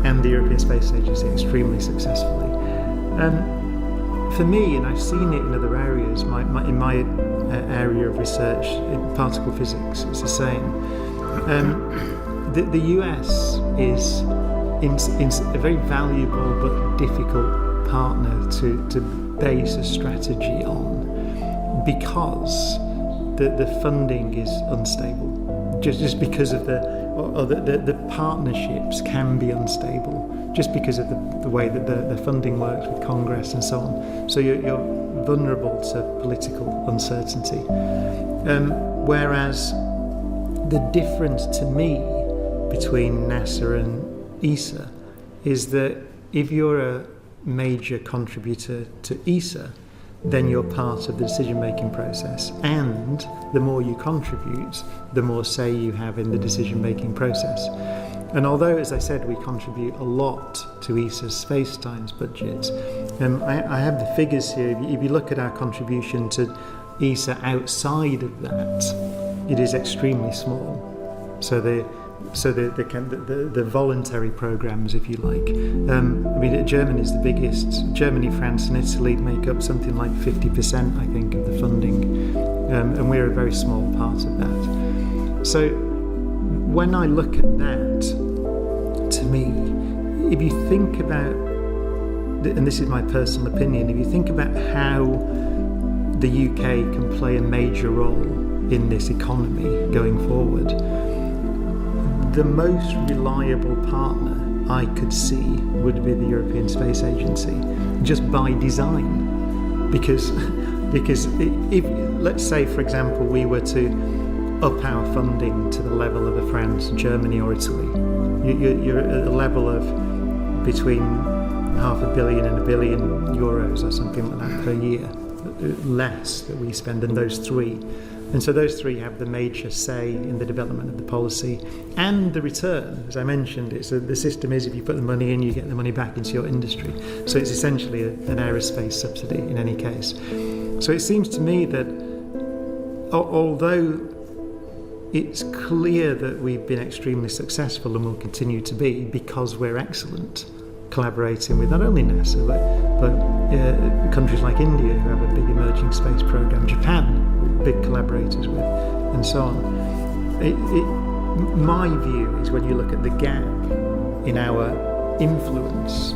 and the European Space Agency extremely successfully. For me, and I've seen it in other areas, in my area of research, in particle physics, it's the same. The US is a very valuable but difficult partner to base a strategy on, because the funding is unstable. Just because of the partnerships can be unstable, just because of the way that the funding works with Congress and so on. So you're vulnerable to political uncertainty. Whereas the difference to me between NASA and ESA is that if you're a major contributor to ESA, then you're part of the decision-making process. And the more you contribute, the more say you have in the decision-making process. And although, as I said, we contribute a lot to ESA's space times budget, I have the figures here. If you look at our contribution to ESA outside of that, it is extremely small. So the voluntary programs, if you like. Germany is the biggest. Germany, France, and Italy make up something like 50%, I think, of the funding, and we're a very small part of that. So when I look at that, to me, if you think about, and this is my personal opinion, if you think about how the UK can play a major role in this economy going forward, the most reliable partner I could see would be the European Space Agency, just by design. Because if, let's say, for example, we were to up our funding to the level of a France, Germany or Italy, you're at a level of between €500 million and €1 billion or something like that per year, less that we spend than those three. And so those three have the major say in the development of the policy and the return. As I mentioned, the system is if you put the money in, you get the money back into your industry. So it's essentially an aerospace subsidy in any case. So it seems to me that although it's clear that we've been extremely successful and will continue to be because we're excellent, collaborating with not only NASA but countries like India who have a big emerging space program, Japan, big collaborators with, and so on. My view is when you look at the gap in our influence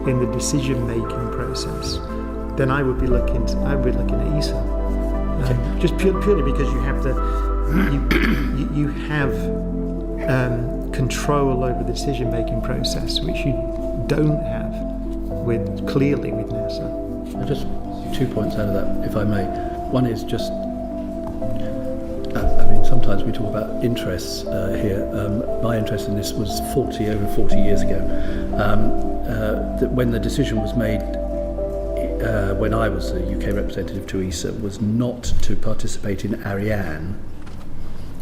in the decision-making process, then I would be looking at ESA. Just purely because you have you have control over the decision-making process, which you don't have clearly with NASA. Just 2 points out of that, if I may. One is just, sometimes we talk about interests here. My interest in this was over 40 years ago, that when the decision was made, when I was a UK representative to ESA, was not to participate in Ariane,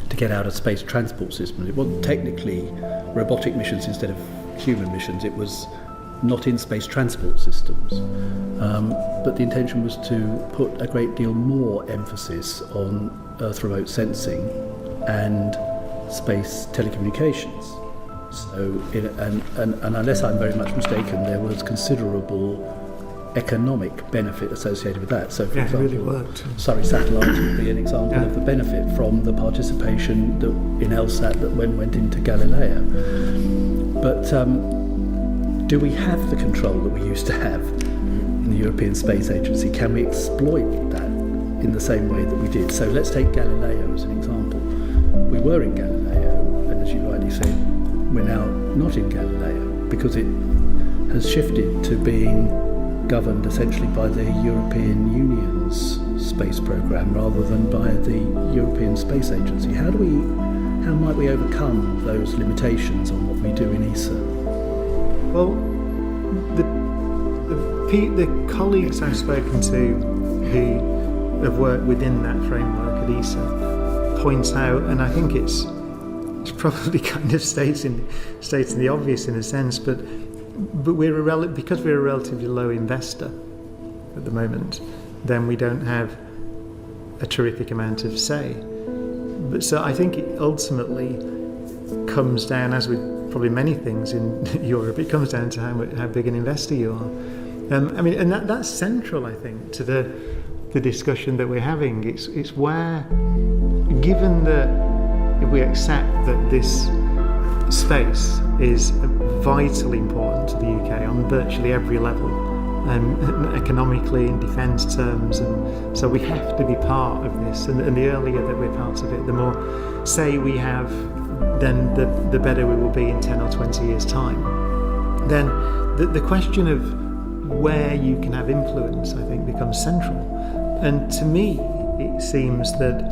to get out a space transport system. It wasn't technically robotic missions instead of human missions. It was not in space transport systems, but the intention was to put a great deal more emphasis on Earth remote sensing and space telecommunications. So, and unless I'm very much mistaken, there was considerable economic benefit associated with that. So, for example, it really worked. Surrey satellites would be an example of the benefit from the participation in LSAT that went into Galileo. But do we have the control that we used to have in the European Space Agency? Can we exploit that in the same way that we did? So let's take Galileo as an example. We were in Galileo, and as you rightly said, we're now not in Galileo because it has shifted to being governed essentially by the European Union's space programme rather than by the European Space Agency. How might we overcome those limitations on what we do in ESA? Well, the colleagues I've spoken to who have worked within that framework at ESA point out, and I think it's probably kind of stating the obvious in a sense, but because we're a relatively low investor at the moment, then we don't have a terrific amount of say. But so I think it ultimately comes down, as with probably many things in Europe, it comes down to how big an investor you are. And that's central, I think, to the discussion that we're having. It's where, given that if we accept that this space is vitally important to the UK on virtually every level, economically, in defence terms, and so we have to be part of this. And the earlier that we're part of it, the more say we have, then the better we will be in 10 or 20 years' time. Then the question of where you can have influence, I think, becomes central. And to me, it seems that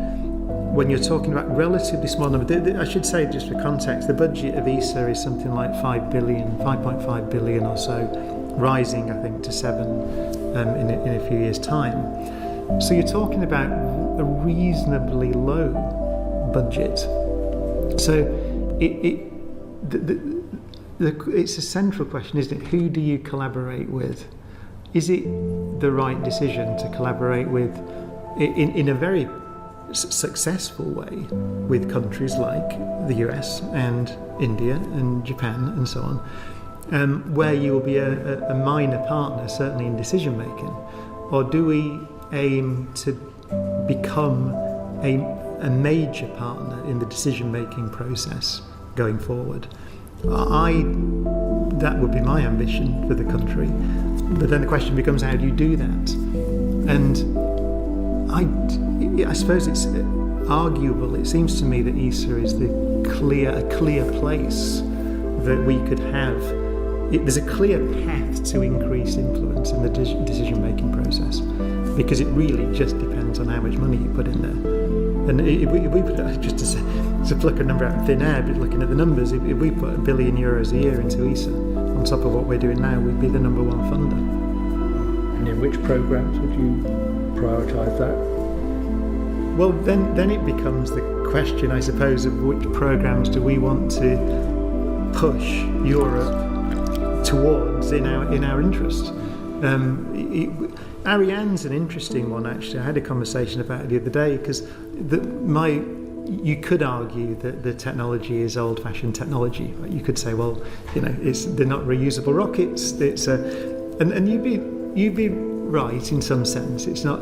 when you're talking about relatively small number, I should say, just for context, the budget of ESA is something like 5.5 billion or so, rising, I think, to 7 in a few years' time. So you're talking about a reasonably low budget. So it's a central question, isn't it? Who do you collaborate with? Is it the right decision to collaborate with, in a very successful way, with countries like the US and India and Japan and so on, where you will be a minor partner, certainly in decision making? Or do we aim to become a major partner in the decision making process going forward? That would be my ambition for the country. But then the question becomes, how do you do that? And I suppose it's arguable. It seems to me that ESA is a clear place that we could have. There's a clear path to increase influence in the decision-making process, because it really just depends on how much money you put in there. And if we put it, just to pluck a number out of thin air, but looking at the numbers, if we put €1 billion a year into ESA on top of what we're doing now, we'd be the number one funder. And in which programmes would you prioritise that? Well, then it becomes the question, I suppose, of which programmes do we want to push Europe towards in our interest. Ariane's an interesting one, actually. I had a conversation about it the other day, because you could argue that the technology is old-fashioned technology. You could say, well, they're not reusable rockets. And you'd be right in some sense. It's not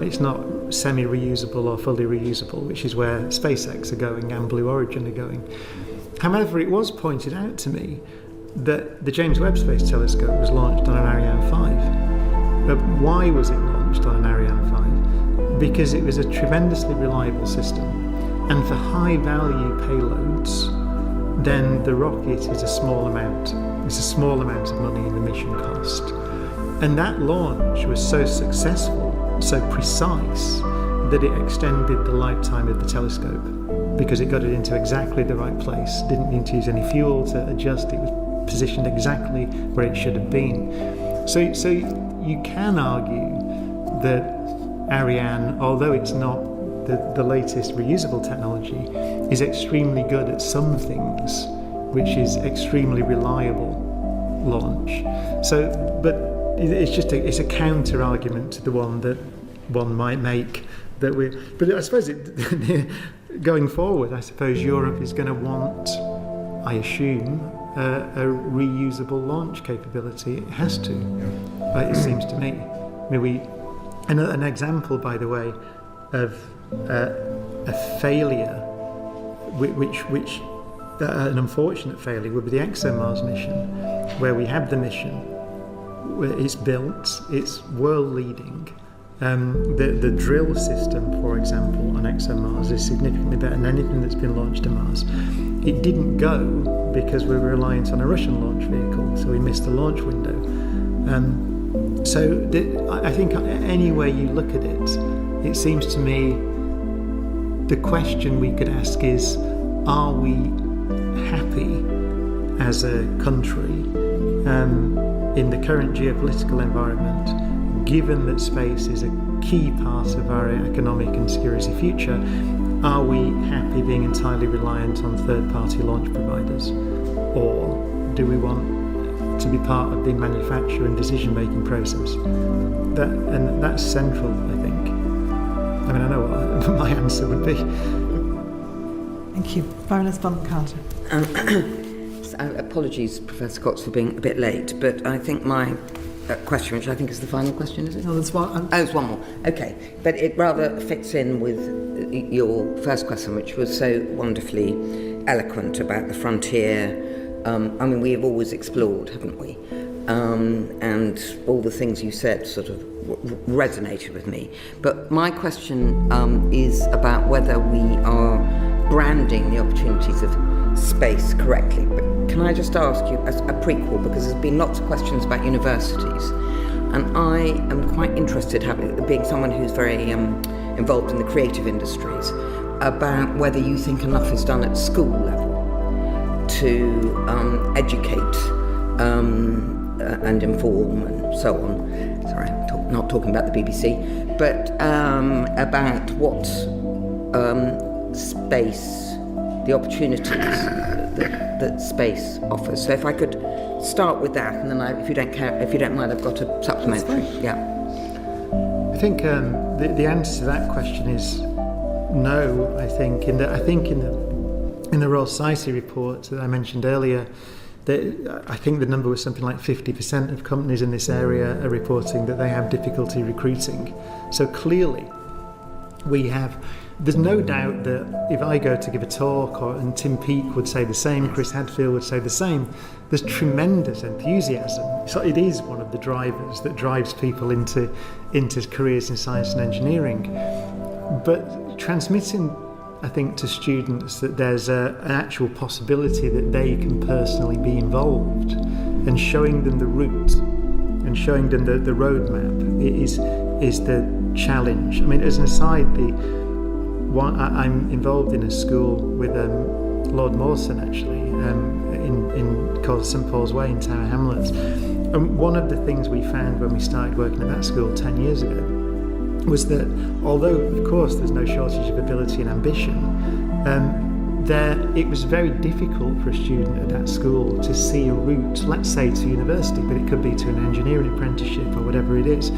semi-reusable or fully reusable, which is where SpaceX are going and Blue Origin are going. However, it was pointed out to me that the James Webb Space Telescope was launched on an Ariane 5. Why was it launched on an Ariane 5? Because it was a tremendously reliable system, and for high-value payloads, then the rocket is a small amount. It's a small amount of money in the mission cost. And that launch was so successful, so precise, that it extended the lifetime of the telescope, because it got it into exactly the right place. Didn't need to use any fuel to adjust. It was positioned exactly where it should have been. So you can argue that Ariane, although it's not the latest reusable technology, is extremely good at some things, which is extremely reliable launch. So, but it's a counter argument to the one that one might make that we. But I suppose going forward, I suppose Europe is going to want, I assume, a reusable launch capability. It has to. It seems to me. I mean, an example, by the way, of a failure, which an unfortunate failure, would be the ExoMars mission, where we have the mission, where it's built, it's world leading. The drill system, for example, on ExoMars is significantly better than anything that's been launched to Mars. It didn't go because we were reliant on a Russian launch vehicle, so we missed the launch window. I think any way you look at it, it seems to me the question we could ask is, are we happy as a country in the current geopolitical environment, given that space is a key part of our economic and security future? Are we happy being entirely reliant on third-party launch providers? Or do we want to be part of the manufacture and decision-making process? And that's central, I think. I mean, I know what my answer would be. Thank you. Baroness von Carter. Apologies, Professor Cox, for being a bit late, but I think my question, which I think is the final question, is it? No, there's one. There's one more. Okay, but it rather fits in with your first question, which was so wonderfully eloquent about the frontier. I mean, we have always explored, haven't we? And all the things you said sort of resonated with me. But my question is about whether we are branding the opportunities of space correctly. But can I just ask you as a prequel, because there's been lots of questions about universities, and I am quite interested, being someone who's very involved in the creative industries, about whether you think enough is done at school level to educate and inform and so on. Sorry, I'm not talking about the BBC, but about what space, the opportunities that space offers. So if I could start with that, and then if you don't mind, I've got a supplementary. Yeah. I think the answer to that question is no. I think in the Royal Society report that I mentioned earlier, I think the number was something like 50% of companies in this area are reporting that they have difficulty recruiting. So clearly, there's no doubt that if I go to give a talk, and Tim Peake would say the same, Chris Hadfield would say the same, there's tremendous enthusiasm. So it is one of the drivers that drives people into careers in science and engineering. But transmitting, I think, to students that there's an actual possibility that they can personally be involved, and showing them the route and showing them the roadmap is the challenge. I mean, as an aside, I'm involved in a school with Lord Mawson, actually, called St Paul's Way in Tower Hamlets. And one of the things we found when we started working at that school 10 years ago was that although, of course, there's no shortage of ability and ambition, it was very difficult for a student at that school to see a route, let's say to university, but it could be to an engineering apprenticeship or whatever it is,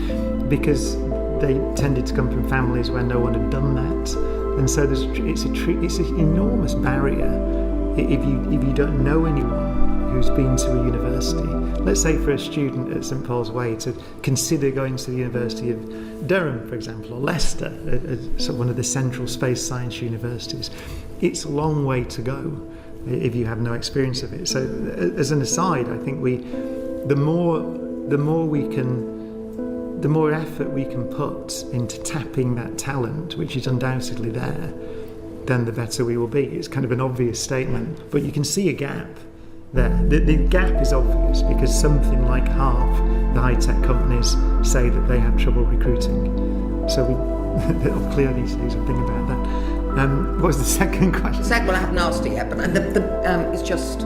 because they tended to come from families where no one had done that. And so it's an enormous barrier if you don't know anyone who's been to a university. Let's say for a student at St Paul's Way to consider going to the University of Durham, for example, or Leicester, one of the central space science universities. It's a long way to go if you have no experience of it. So as an aside, I think the more effort we can put into tapping that talent, which is undoubtedly there, then the better we will be. It's kind of an obvious statement, but you can see a gap there. The gap is obvious because something like half the high-tech companies say that they have trouble recruiting. So they'll clearly need to do something about that. What was the second question? Well, I haven't asked it yet, but it's just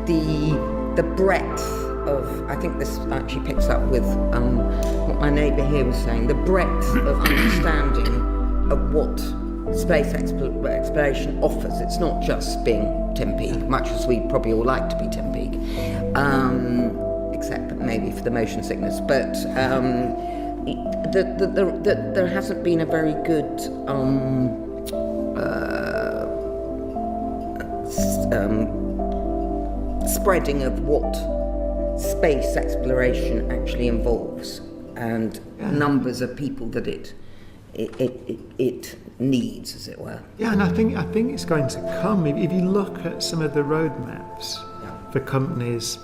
the breadth of, I think this actually picks up with what my neighbour here was saying, the breadth of understanding of what space exploration offers. It's not just being Tim Peake, much as we probably all like to be Tim Peake. except maybe for the motion sickness. But there hasn't been a very good spreading of what space exploration actually involves, and numbers of people that it needs, as it were. Yeah, and I think it's going to come. If you look at some of the roadmaps for companies.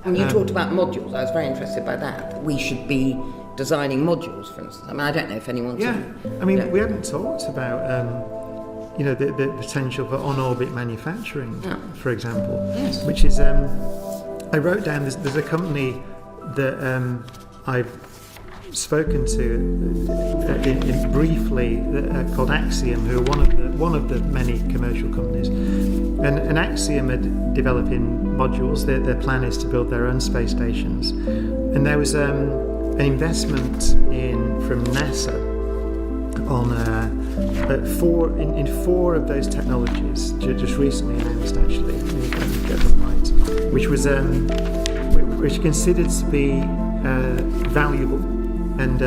And you talked about modules. I was very interested by that. We should be designing modules, for instance. I mean, I don't know if anyone's... Yeah, I mean, we haven't talked about, the potential for on-orbit manufacturing, for example, which is... I wrote down, there's a company that I've spoken to briefly called Axiom, who are one of the many commercial companies. And Axiom are developing modules. Their plan is to build their own space stations. And there was an investment from NASA on four of those technologies, just recently announced actually, get them right, which was which considered to be valuable. And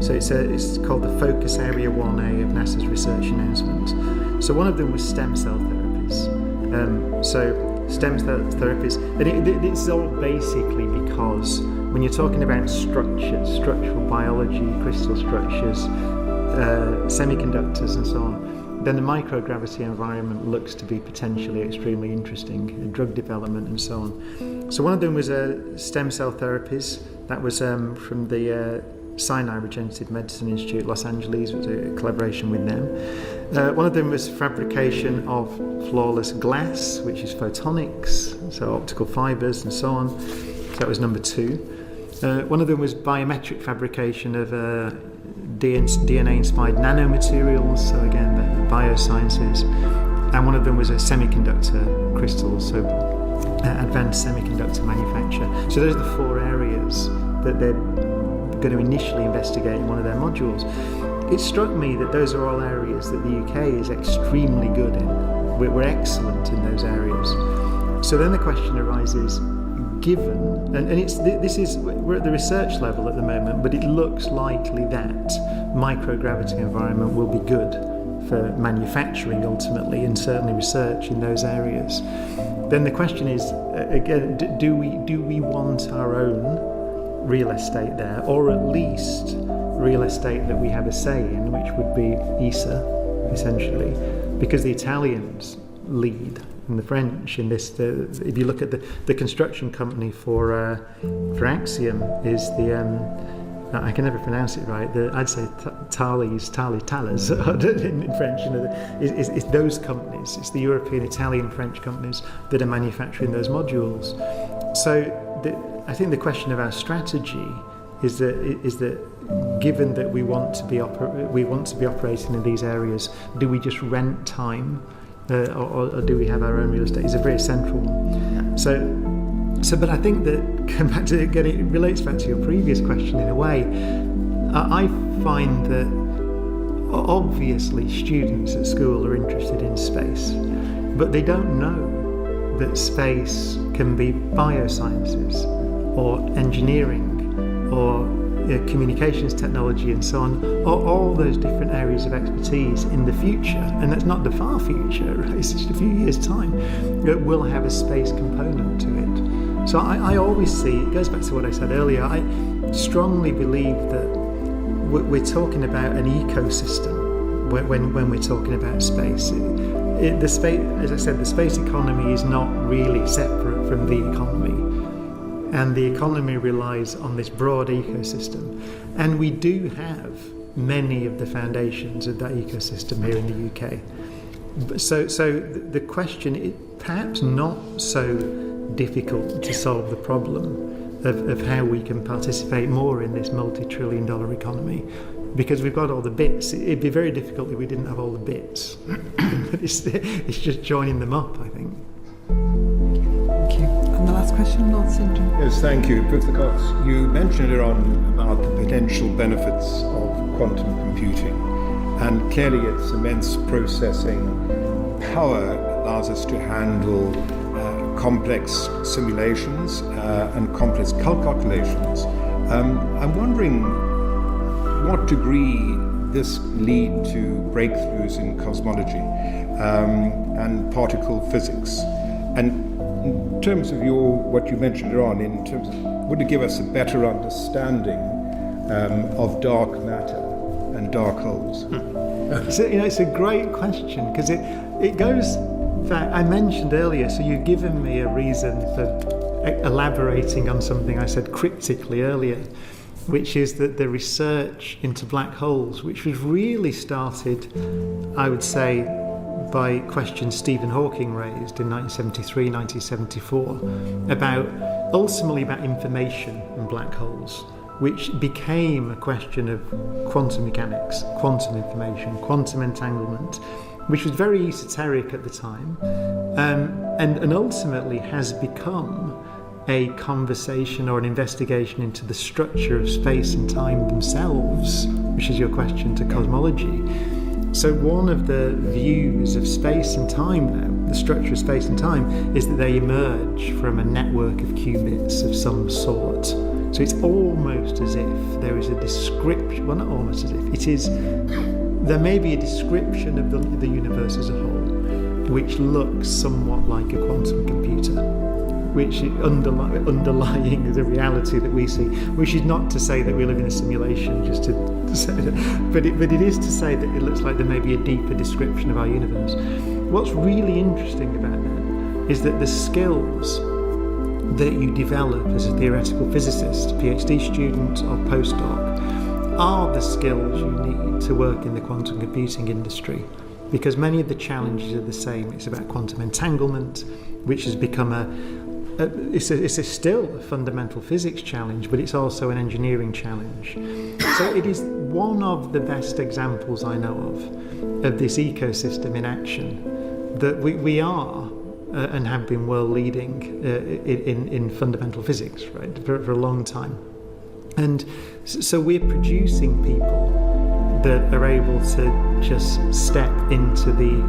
so it's called the Focus Area 1A of NASA's research announcements. So one of them was stem cell therapies. So stem cell therapies, and it's all basically because when you're talking about structures, structural biology, crystal structures, semiconductors and so on, then the microgravity environment looks to be potentially extremely interesting in drug development and so on. So one of them was stem cell therapies. That was from the Sinai Regenerative Medicine Institute, Los Angeles. It was a collaboration with them. One of them was fabrication of flawless glass, which is photonics, so optical fibers and so on. So that was number 2. One of them was biometric fabrication of DNA-inspired nanomaterials, so again, the biosciences. And one of them was a semiconductor crystals, so advanced semiconductor manufacture. So those are the 4 areas that they're going to initially investigate in one of their modules. It struck me that those are all areas that the UK is extremely good in. We're excellent in those areas. So then the question arises, given, and we're at the research level at the moment, but it looks likely that microgravity environment will be good for manufacturing ultimately, and certainly research in those areas. Then the question is, again, do we want our own real estate there, or at least real estate that we have a say in, which would be ESA, essentially, because the Italians lead and the French in this. If you look at the construction company for Axiom is the I can never pronounce it right. I'd say Thales in French. It's those companies. It's the European, Italian, French companies that are manufacturing those modules. So I think the question of our strategy is that given that we want to be operating in these areas, do we just rent time, or do we have our own real estate? It's a very central one. So, but I think that it relates back to your previous question in a way. I find that obviously students at school are interested in space, but they don't know that space can be biosciences or engineering or communications technology and so on, or all those different areas of expertise in the future, and that's not the far future, right? It's just a few years' time, that will have a space component to it. So I always see, it goes back to what I said earlier, I strongly believe that we're talking about an ecosystem when we're talking about space. The space, as I said, the space economy is not really separate from the economy. And the economy relies on this broad ecosystem. And we do have many of the foundations of that ecosystem here in the UK. So the question is perhaps not so difficult to solve the problem of how we can participate more in this multi-trillion-dollar economy, because we've got all the bits. It'd be very difficult if we didn't have all the bits. It's just joining them up, I think. Thank you. And the last question, Lord Syndrome. Yes, thank you. Professor Cox, you mentioned earlier on about the potential benefits of quantum computing, and clearly its immense processing power allows us to handle complex simulations and complex calculations. I'm wondering what degree this lead to breakthroughs in cosmology and particle physics. And in terms of what you mentioned earlier on, would it give us a better understanding of dark matter and dark holes? So, it's a great question, because it goes back. I mentioned earlier, so you've given me a reason for elaborating on something I said cryptically earlier, which is that the research into black holes, which was really started, I would say, by questions Stephen Hawking raised in 1973, 1974, ultimately about information and black holes, which became a question of quantum mechanics, quantum information, quantum entanglement, which was very esoteric at the time, and ultimately has become a conversation or an investigation into the structure of space and time themselves, which is your question to cosmology. So one of the views of space and time now, the structure of space and time, is that they emerge from a network of qubits of some sort. So it's almost as if there is a description, well, not almost as if, it is, there may be a description of the universe as a whole, which looks somewhat like a quantum computer, which underlying the reality that we see, which is not to say that we live in a simulation, just to say that, but it is to say that it looks like there may be a deeper description of our universe. What's really interesting about that is that the skills that you develop as a theoretical physicist, PhD student or postdoc, are the skills you need to work in the quantum computing industry, because many of the challenges are the same. It's about quantum entanglement, which has become it's still a fundamental physics challenge, but it's also an engineering challenge. So it is one of the best examples I know of this ecosystem in action, that we are and have been world leading in fundamental physics, right, for a long time. And so we're producing people that are able to just step into the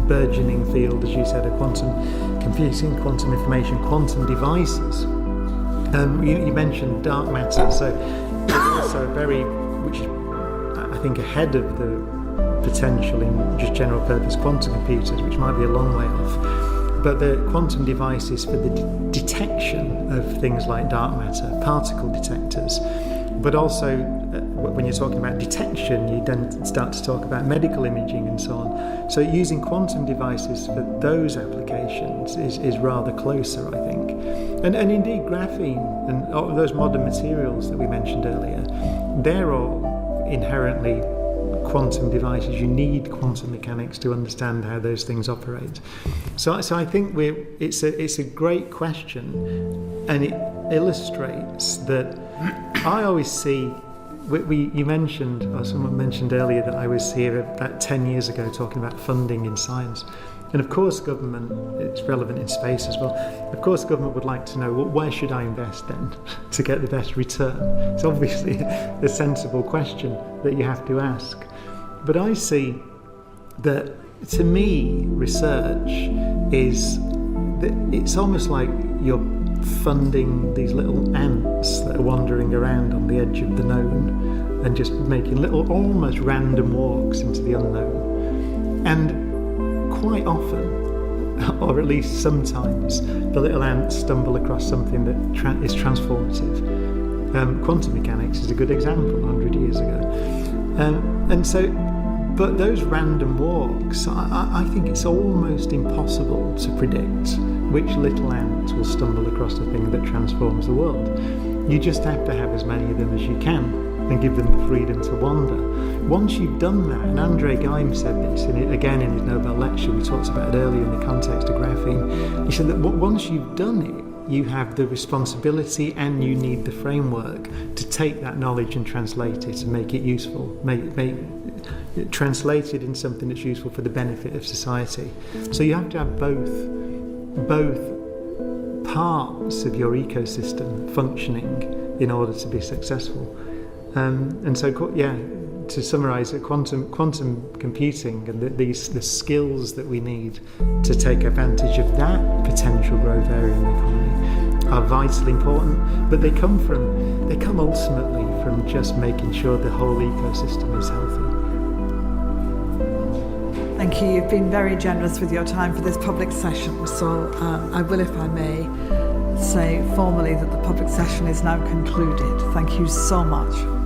burgeoning field, as you said, of quantum computing, quantum information, quantum devices. You mentioned dark matter, so it's also which is, I think, ahead of the potential in just general purpose quantum computers, which might be a long way off. But the quantum devices for the detection of things like dark matter, particle detectors, but also when you're talking about detection, you then start to talk about medical imaging and so on. So using quantum devices for those applications is rather closer, I think. And indeed, graphene and all those modern materials that we mentioned earlier, they're all inherently quantum devices. You need quantum mechanics to understand how those things operate. So I think it's a great question, and it illustrates that I always see. You mentioned, or someone mentioned earlier, that I was here about 10 years ago talking about funding in science. And of course government, it's relevant in space as well, of course government would like to know, well, where should I invest then to get the best return? It's obviously a sensible question that you have to ask. But I see that, to me, research is, it's almost like you're funding these little ants that are wandering around on the edge of the known and just making little, almost random walks into the unknown. And quite often, or at least sometimes, the little ants stumble across something that is transformative. Quantum mechanics is a good example 100 years ago. But those random walks, I think it's almost impossible to predict which little ant will stumble across the thing that transforms the world. You just have to have as many of them as you can and give them the freedom to wander. Once you've done that, and Andre Geim said this, again in his Nobel lecture, we talked about it earlier in the context of graphene, he said that once you've done it, you have the responsibility and you need the framework to take that knowledge and translate it and make it useful, translate it in something that's useful for the benefit of society. So you have to have both parts of your ecosystem functioning in order to be successful. to summarise it, quantum computing and the skills that we need to take advantage of that potential growth area in the economy are vitally important. But they come ultimately from just making sure the whole ecosystem is healthy. Thank you. You've been very generous with your time for this public session. So I will, if I may, say formally that the public session is now concluded. Thank you so much.